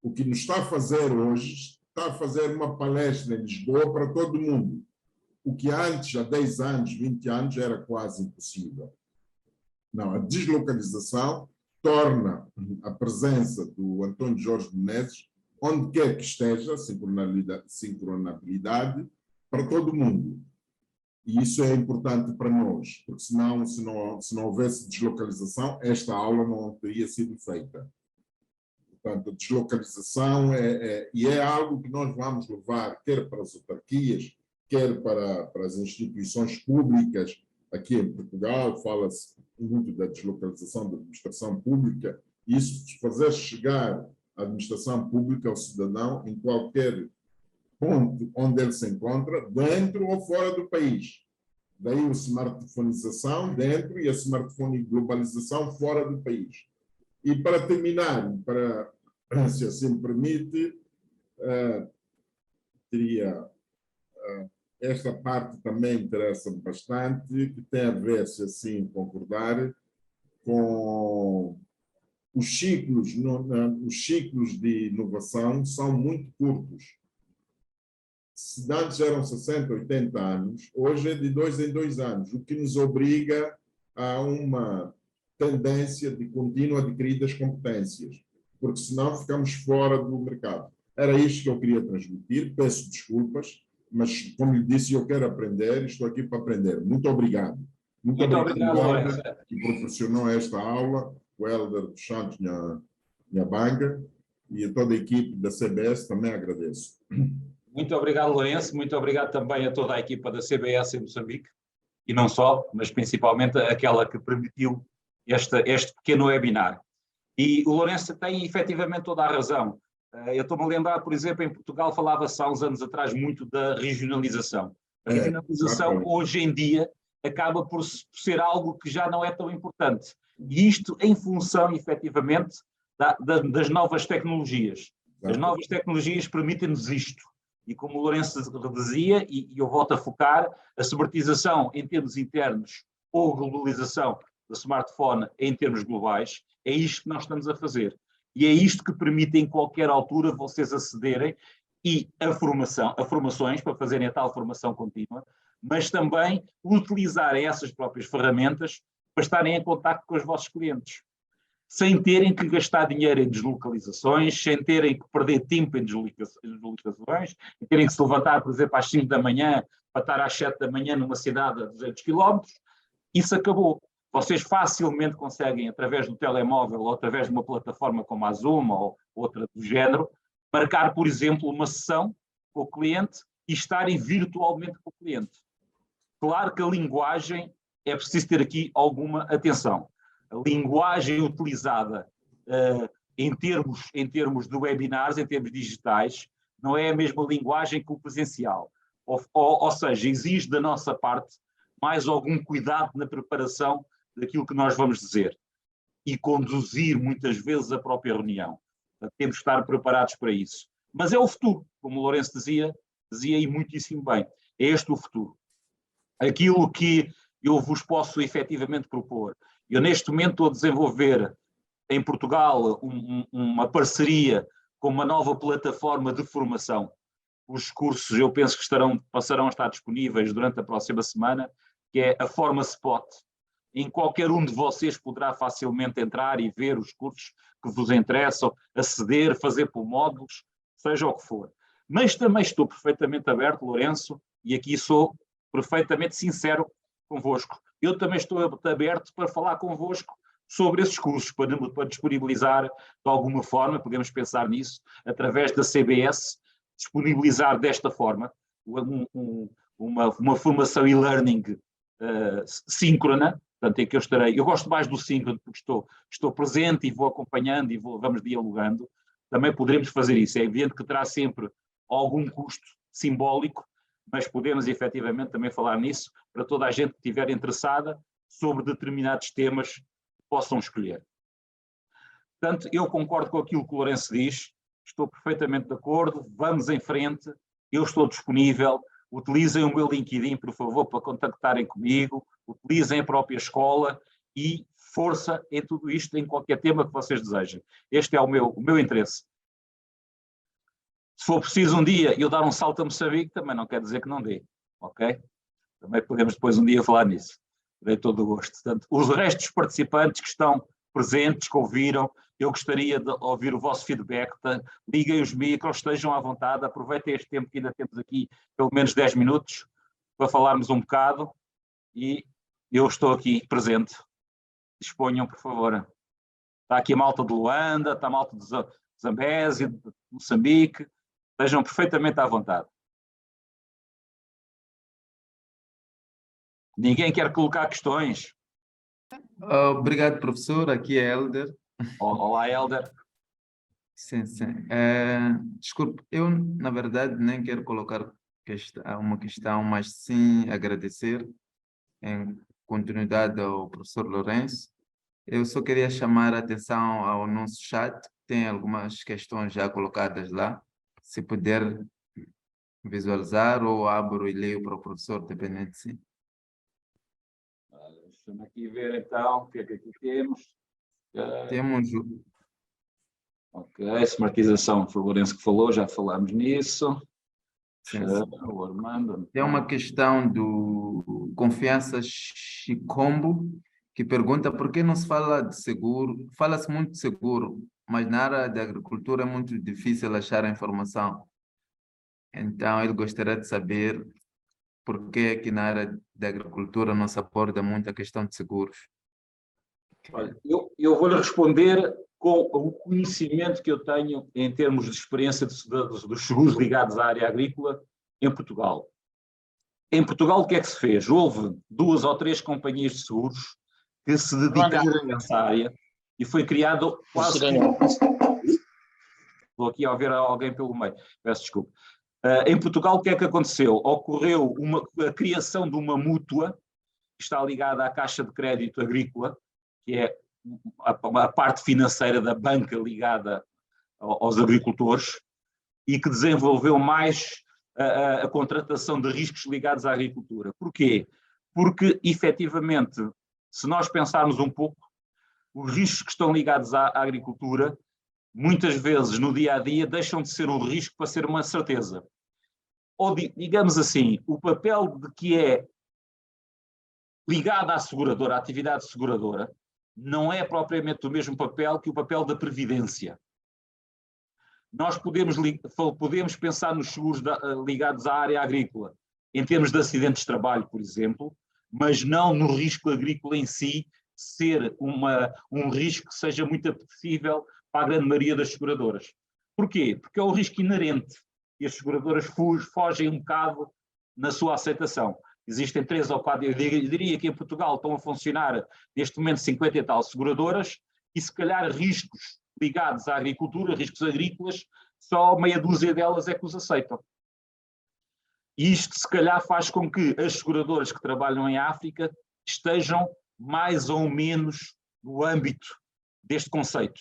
O que nos está a fazer hoje, está a fazer uma palestra em Lisboa para todo mundo. O que antes, há 10 anos, 20 anos, era quase impossível. Não, a deslocalização torna a presença do António Jorge Menezes onde quer que esteja, sincronabilidade para todo mundo. E isso é importante para nós, porque senão, se não houvesse deslocalização, esta aula não teria sido feita. Portanto, a deslocalização é algo que nós vamos levar, quer para as autarquias, quer para as instituições públicas. Aqui em Portugal fala-se muito da deslocalização da administração pública, e isso fazer chegar a administração pública ao cidadão em qualquer ponto onde ele se encontra, dentro ou fora do país. Daí a smartphonização dentro e a smartphone globalização fora do país. E para terminar, se assim me permite, teria esta parte também interessa-me bastante, que tem a ver, se assim concordar, com os ciclos de inovação são muito curtos. Se antes eram 60, 80 anos, hoje é de 2 em 2 anos, o que nos obriga a uma tendência de contínuo adquirir das competências, porque senão ficamos fora do mercado. Era isto que eu queria transmitir, peço desculpas, mas como lhe disse, eu quero aprender e estou aqui para aprender. Muito obrigado. Muito obrigado, Lourenço. Que proporcionou esta aula, o Hélder dos Santos Nhabanga, e a toda a equipe da CBS também agradeço. Muito obrigado, Lourenço. Muito obrigado também a toda a equipa da CBS em Moçambique, e não só, mas principalmente aquela que permitiu este pequeno webinar. E o Lourenço tem efetivamente toda a razão. Eu estou-me a lembrar, por exemplo, em Portugal falava-se há uns anos atrás muito da regionalização. A regionalização hoje em dia acaba por ser algo que já não é tão importante. E isto em função, efetivamente, das novas tecnologias. As novas tecnologias permitem-nos isto. E como o Lourenço dizia, e eu volto a focar, a smartização em termos internos ou a globalização do smartphone em termos globais, é isto que nós estamos a fazer. E é isto que permite em qualquer altura vocês acederem a formações, para fazerem a tal formação contínua, mas também utilizarem essas próprias ferramentas para estarem em contacto com os vossos clientes, sem terem que gastar dinheiro em deslocalizações, sem terem que perder tempo em deslocações, sem terem que se levantar, por exemplo, às 5 da manhã para estar às 7 da manhã numa cidade a 200 km. Isso acabou. vocês facilmente conseguem, através do telemóvel ou através de uma plataforma como a Zoom ou outra do género, marcar, por exemplo, uma sessão com o cliente e estarem virtualmente com o cliente. Claro que a linguagem é preciso ter aqui alguma atenção. A linguagem utilizada em termos de webinars, em termos digitais, não é a mesma linguagem que o presencial. Ou seja, exige da nossa parte mais algum cuidado na preparação daquilo que nós vamos dizer e conduzir muitas vezes a própria reunião. Portanto, temos que estar preparados para isso. Mas é o futuro, como o Lourenço dizia e muitíssimo bem. É este o futuro. Aquilo que eu vos posso efetivamente propor. Eu neste momento estou a desenvolver em Portugal uma parceria com uma nova plataforma de formação. Os cursos eu penso que passarão a estar disponíveis durante a próxima semana, que é a Forma Spot. Em qualquer um de vocês poderá facilmente entrar e ver os cursos que vos interessam, aceder, fazer por módulos, seja o que for. Mas também estou perfeitamente aberto, Lourenço, e aqui sou perfeitamente sincero convosco. Eu também estou aberto para falar convosco sobre esses cursos, para disponibilizar de alguma forma, podemos pensar nisso, através da CBS, disponibilizar desta forma uma formação e-learning síncrona, portanto, em que eu estarei. Eu gosto mais do síncrono porque estou presente e vou acompanhando e vamos dialogando. Também poderemos fazer isso. É evidente que terá sempre algum custo simbólico, mas podemos efetivamente também falar nisso para toda a gente que estiver interessada sobre determinados temas que possam escolher. Portanto, eu concordo com aquilo que o Lourenço diz, estou perfeitamente de acordo, vamos em frente, eu estou disponível, utilizem o meu LinkedIn, por favor, para contactarem comigo, utilizem a própria escola e força em tudo isto, em qualquer tema que vocês desejem. Este é o meu interesse. Se for preciso um dia eu dar um salto a Moçambique, também não quer dizer que não dê, ok? Também podemos depois um dia falar nisso. Dei todo o gosto. Portanto, os restos participantes que estão presentes, que ouviram, eu gostaria de ouvir o vosso feedback, tá? Liguem os micros, estejam à vontade, aproveitem este tempo que ainda temos aqui, pelo menos 10 minutos, para falarmos um bocado e eu estou aqui presente. Disponham, por favor. Está aqui a malta de Luanda, está a malta de Zambésia, de Moçambique, estejam perfeitamente à vontade. Ninguém quer colocar questões? Obrigado, professor. Aqui é Helder. Olá, Helder. Sim. Desculpe, eu, na verdade, nem quero colocar uma questão, mas sim agradecer em continuidade ao professor Lourenço. Eu só queria chamar a atenção ao nosso chat, tem algumas questões já colocadas lá. Se puder visualizar ou abro e leio para o professor, dependente, sim. Deixa-me aqui ver então o que é que aqui temos. Temos... Ok, esmartização, foi o Lourenço que falou, já falámos nisso. Sim. O Armando. Tem uma questão do Confiança Chicombo, que pergunta por que não se fala de seguro, fala-se muito de seguro, mas na área da agricultura é muito difícil achar a informação. Então, ele gostaria de saber por que aqui na área da agricultura não se aborda muito a questão de seguros. Olha, eu vou-lhe responder com o conhecimento que eu tenho em termos de experiência dos seguros ligados à área agrícola em Portugal. Em Portugal, o que é que se fez? Houve 2 ou 3 companhias de seguros que se dedicaram a essa área e foi criado quase... Estou aqui a ouvir alguém pelo meio, peço desculpa. Em Portugal, o que é que aconteceu? Ocorreu a criação de uma mútua, que está ligada à Caixa de Crédito Agrícola, que é a parte financeira da banca ligada aos agricultores, e que desenvolveu mais a contratação de riscos ligados à agricultura. Porquê? Porque, efetivamente, se nós pensarmos um pouco, os riscos que estão ligados à agricultura, muitas vezes no dia-a-dia, deixam de ser um risco para ser uma certeza. Ou, digamos assim, o papel de que é ligado à seguradora, à atividade seguradora, não é propriamente o mesmo papel que o papel da previdência. Nós podemos pensar nos seguros ligados à área agrícola, em termos de acidentes de trabalho, por exemplo, mas não no risco agrícola em si ser um risco que seja muito apetecível para a grande maioria das seguradoras. Porquê? Porque é o risco inerente e as seguradoras fogem um bocado na sua aceitação. Existem 3 ou 4, eu diria que em Portugal estão a funcionar neste momento 50 e tal seguradoras e se calhar riscos ligados à agricultura, riscos agrícolas, só meia dúzia delas é que os aceitam. E isto se calhar faz com que as seguradoras que trabalham em África estejam mais ou menos no âmbito deste conceito.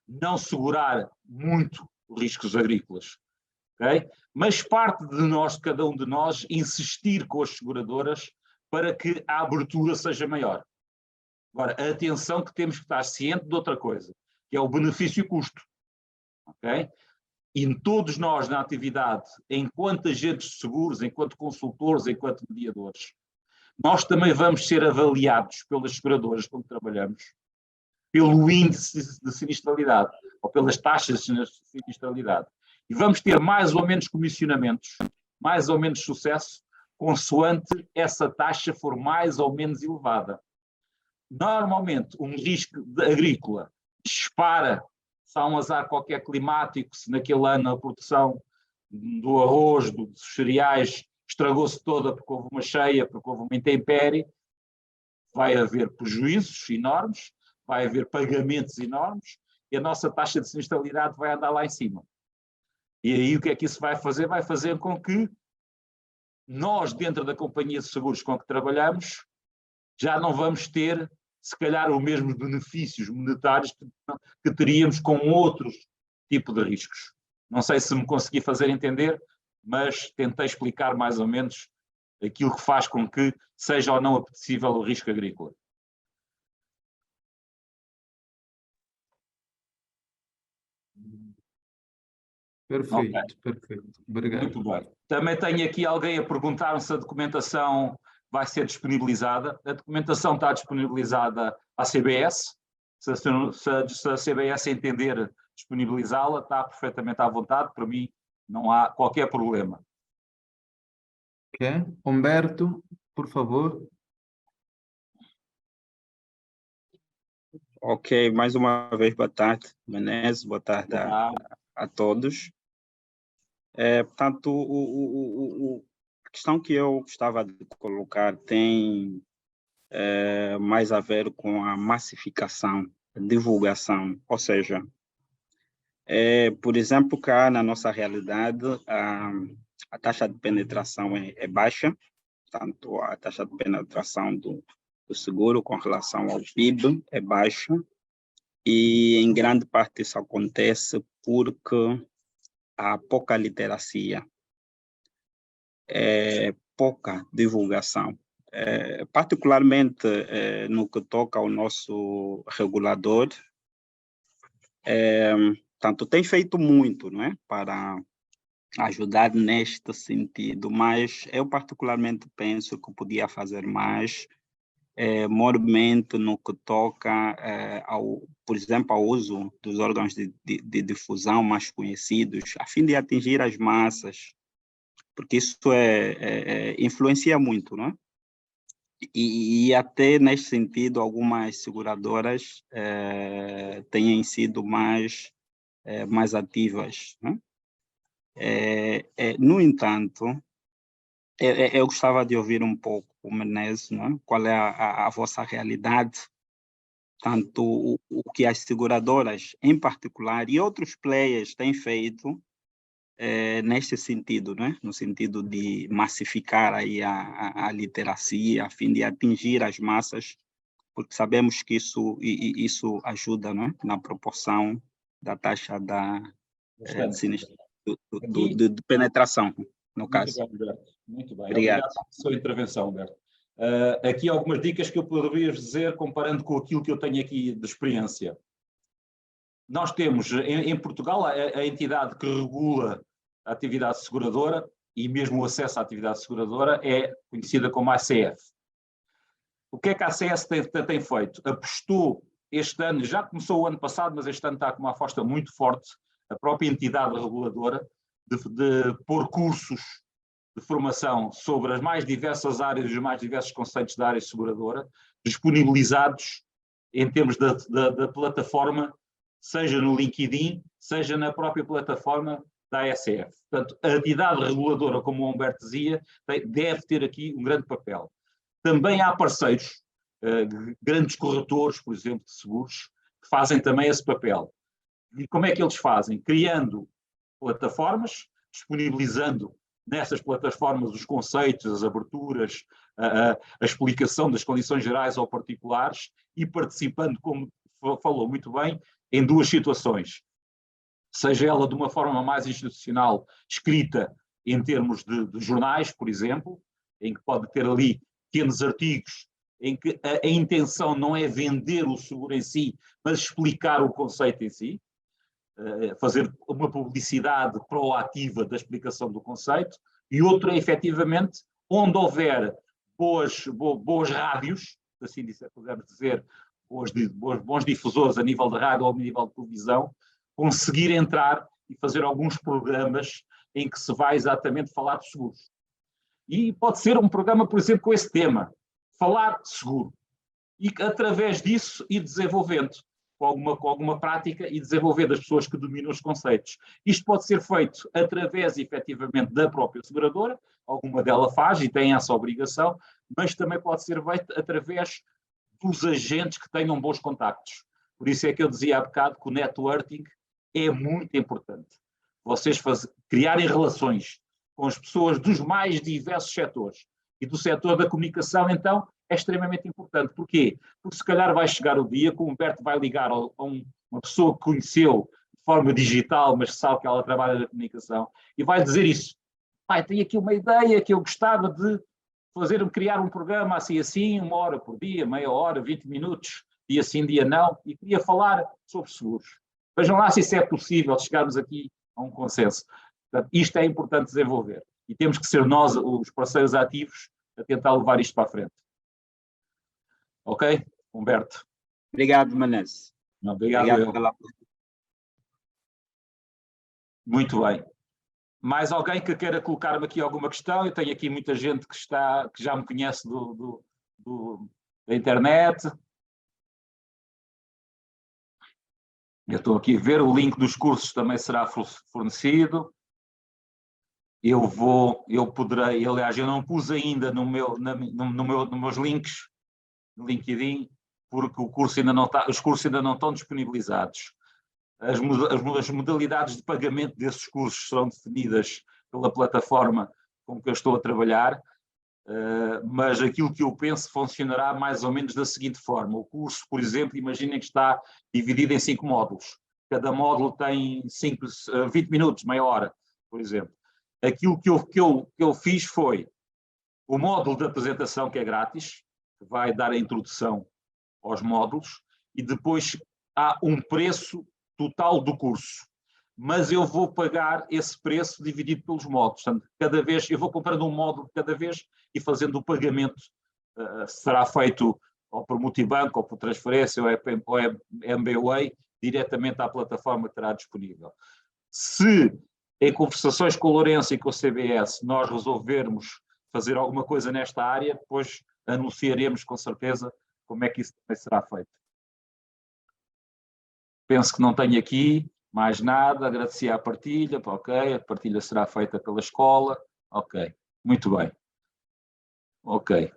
Não segurar muito os riscos agrícolas. Okay? Mas parte de nós, de cada um de nós, insistir com as seguradoras para que a abertura seja maior. Agora, atenção que temos que estar ciente de outra coisa, que é o benefício e custo. Okay? E todos nós na atividade, enquanto agentes de seguros, enquanto consultores, enquanto mediadores, nós também vamos ser avaliados pelas seguradoras com que trabalhamos, pelo índice de sinistralidade, ou pelas taxas de sinistralidade. E vamos ter mais ou menos comissionamentos, mais ou menos sucesso, consoante essa taxa for mais ou menos elevada. Normalmente, um risco agrícola dispara, se há um azar qualquer climático, se naquele ano a produção do arroz, dos cereais, estragou-se toda porque houve uma cheia, porque houve uma intempérie, vai haver prejuízos enormes, vai haver pagamentos enormes e a nossa taxa de sinistralidade vai andar lá em cima. E aí o que é que isso vai fazer? Vai fazer com que nós, dentro da companhia de seguros com que trabalhamos, já não vamos ter, se calhar, os mesmos benefícios monetários que teríamos com outros tipos de riscos. Não sei se me consegui fazer entender, mas tentei explicar mais ou menos aquilo que faz com que seja ou não apetecível o risco agrícola. Perfeito, Ok. perfeito. Obrigado. Muito bem. Também tenho aqui alguém a perguntar se a documentação vai ser disponibilizada. A documentação está disponibilizada à CBS. Se a CBS entender disponibilizá-la, está perfeitamente à vontade. Para mim, não há qualquer problema. Ok. Humberto, por favor. Ok, mais uma vez, boa tarde, Menezes, boa tarde a todos. Portanto, a questão que eu gostava de colocar tem mais a ver com a massificação, a divulgação, ou seja, por exemplo, cá na nossa realidade, a taxa de penetração é baixa, portanto, a taxa de penetração do seguro com relação ao PIB é baixa, e em grande parte isso acontece porque há pouca literacia, pouca divulgação, particularmente no que toca ao nosso regulador. Tanto tem feito muito, não é, para ajudar neste sentido, mas eu particularmente penso que podia fazer mais, mormente no que toca, por exemplo, ao uso dos órgãos de difusão mais conhecidos, a fim de atingir as massas, porque isso influencia muito, não é? E até nesse sentido, algumas seguradoras têm sido mais ativas, né? No entanto, eu gostava de ouvir um pouco o Menezes, né? Qual é a vossa realidade, tanto o que as seguradoras, em particular, e outros players têm feito neste sentido, né? No sentido de massificar aí a literacia, a fim de atingir as massas, porque sabemos que isso ajuda, né? Na proporção da taxa de penetração, no caso. Muito bem, Humberto. Muito bem. Obrigado pela sua intervenção, Humberto. Aqui algumas dicas que eu poderia dizer, comparando com aquilo que eu tenho aqui de experiência. Nós temos, em Portugal, a entidade que regula a atividade seguradora e mesmo o acesso à atividade seguradora é conhecida como ACF. O que é que a ACS tem feito? Apostou este ano, já começou o ano passado, mas este ano está com uma aposta muito forte, a própria entidade reguladora, de pôr cursos de formação sobre as mais diversas áreas e os mais diversos conceitos da área seguradora, disponibilizados em termos da plataforma, seja no LinkedIn, seja na própria plataforma da ASF. Portanto, a entidade reguladora, como o Humberto dizia, deve ter aqui um grande papel. Também há parceiros, grandes corretores, por exemplo, de seguros, que fazem também esse papel. E como é que eles fazem? Criando plataformas, disponibilizando nessas plataformas os conceitos, as aberturas, a explicação das condições gerais ou particulares e participando, como falou muito bem, em duas situações. Seja ela de uma forma mais institucional, escrita em termos de jornais, por exemplo, em que pode ter ali pequenos artigos, em que a intenção não é vender o seguro em si, mas explicar o conceito em si, fazer uma publicidade proativa da explicação do conceito, e outra, efetivamente, onde houver boas rádios, assim podemos dizer, bons difusores a nível de rádio ou a nível de televisão, conseguir entrar e fazer alguns programas em que se vai exatamente falar de seguros. E pode ser um programa, por exemplo, com esse tema, falar de seguro. E através disso ir desenvolvendo com alguma prática e desenvolver das pessoas que dominam os conceitos. Isto pode ser feito através, efetivamente, da própria seguradora, alguma dela faz e tem essa obrigação, mas também pode ser feito através dos agentes que tenham bons contactos. Por isso é que eu dizia há bocado que o networking é muito importante. Vocês criarem relações com as pessoas dos mais diversos setores. E do setor da comunicação, então, é extremamente importante. Porquê? Porque se calhar vai chegar o dia que o Humberto vai ligar a uma pessoa que conheceu de forma digital, mas sabe que ela trabalha na comunicação, e vai dizer isso. Pai, tenho aqui uma ideia que eu gostava de criar um programa assim, 1 hora por dia, meia hora, 20 minutos, dia sim, dia não, e queria falar sobre seguros. Vejam lá se isso é possível, chegarmos aqui a um consenso. Portanto, isto é importante desenvolver. E temos que ser nós, os parceiros ativos, a tentar levar isto para a frente. Ok, Humberto? Obrigado, Manés. Obrigado pela... Muito bem. Mais alguém que queira colocar-me aqui alguma questão? Eu tenho aqui muita gente que já me conhece da internet. Eu estou aqui a ver, o link dos cursos também será fornecido. Eu poderei, aliás, eu não pus ainda nos meus links no LinkedIn, porque os cursos ainda não estão disponibilizados. As modalidades de pagamento desses cursos serão definidas pela plataforma com que eu estou a trabalhar, mas aquilo que eu penso funcionará mais ou menos da seguinte forma. O curso, por exemplo, imaginem que está dividido em 5 módulos. Cada módulo tem 20 minutos, meia hora, por exemplo. Aquilo que eu fiz foi o módulo de apresentação, que é grátis, que vai dar a introdução aos módulos, e depois há um preço total do curso. Mas eu vou pagar esse preço dividido pelos módulos. Portanto, cada vez, eu vou comprando um módulo de cada vez e fazendo o pagamento. Será feito ou por multibanco, ou por transferência, ou é MBWay, diretamente à plataforma que terá disponível. Se em conversações com o Lourenço e com o CBS nós resolvermos fazer alguma coisa nesta área, depois anunciaremos com certeza como é que isso também será feito. Penso que não tenho aqui mais nada, agradecer a partilha, ok, a partilha será feita pela escola, ok, muito bem. Ok.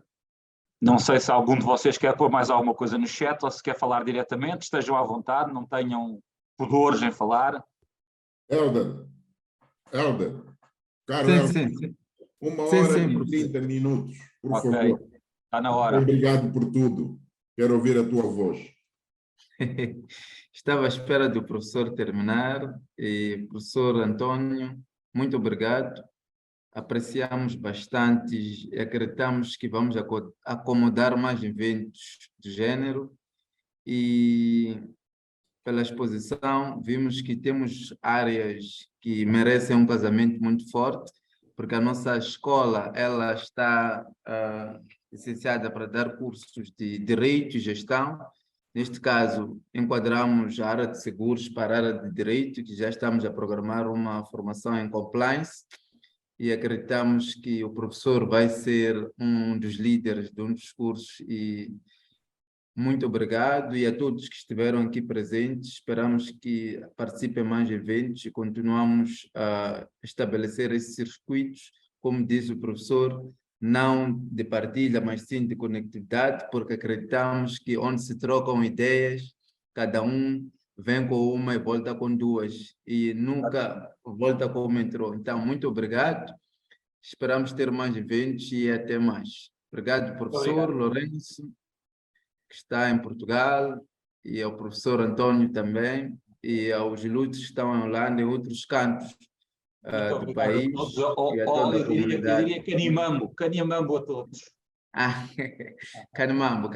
Não sei se algum de vocês quer pôr mais alguma coisa no chat ou se quer falar diretamente, estejam à vontade, não tenham pudores em falar. Helder, caro Sim, Helder, sim, sim. 1 hora Sim, e 30 minutos, por Ok, favor. está na hora. Obrigado por tudo. Quero ouvir a tua voz. Estava à espera do professor terminar. E, professor Antônio, muito obrigado. Apreciamos bastante e acreditamos que vamos acomodar mais eventos do gênero. E pela exposição, vimos que temos áreas que merecem um casamento muito forte, porque a nossa escola ela está licenciada para dar cursos de Direito e Gestão. Neste caso, enquadramos a área de seguros para a área de Direito, que já estamos a programar uma formação em Compliance. e acreditamos que o professor vai ser um dos líderes de um dos cursos e muito obrigado e a todos que estiveram aqui presentes. Esperamos que participem mais eventos e continuamos a estabelecer esses circuitos, como disse o professor, não de partilha, mas sim de conectividade, porque acreditamos que onde se trocam ideias, cada um vem com uma e volta com duas, e nunca volta como entrou. Então, muito obrigado. Esperamos ter mais eventos e até mais. Obrigado, professor Lourenço, que está em Portugal, e ao professor Antônio também, e aos ilutos que estão em Holanda e outros cantos do país e a toda a comunidade. Eu diria Canimambo a todos. Canimambo,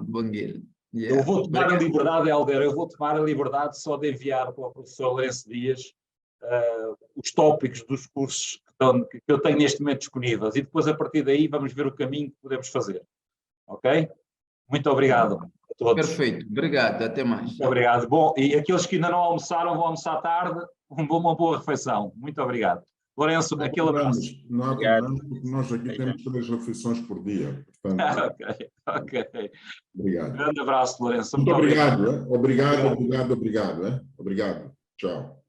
bom dia. Yeah. Eu vou tomar a liberdade, Helder, eu vou tomar a liberdade só de enviar para o professor Lourenço Dias os tópicos dos cursos que eu tenho neste momento disponíveis e depois a partir daí vamos ver o caminho que podemos fazer. Ok? Muito obrigado a todos. Perfeito, obrigado, até mais. Muito obrigado. Bom, e aqueles que ainda não almoçaram, vão almoçar tarde, uma boa refeição. Muito obrigado. Lourenço, aquele abraço. Não há problema, porque nós aqui temos 3 refeições por dia. Portanto, ok. Obrigado. Grande abraço, Lourenço. Muito obrigado. Obrigado. Obrigado. Tchau.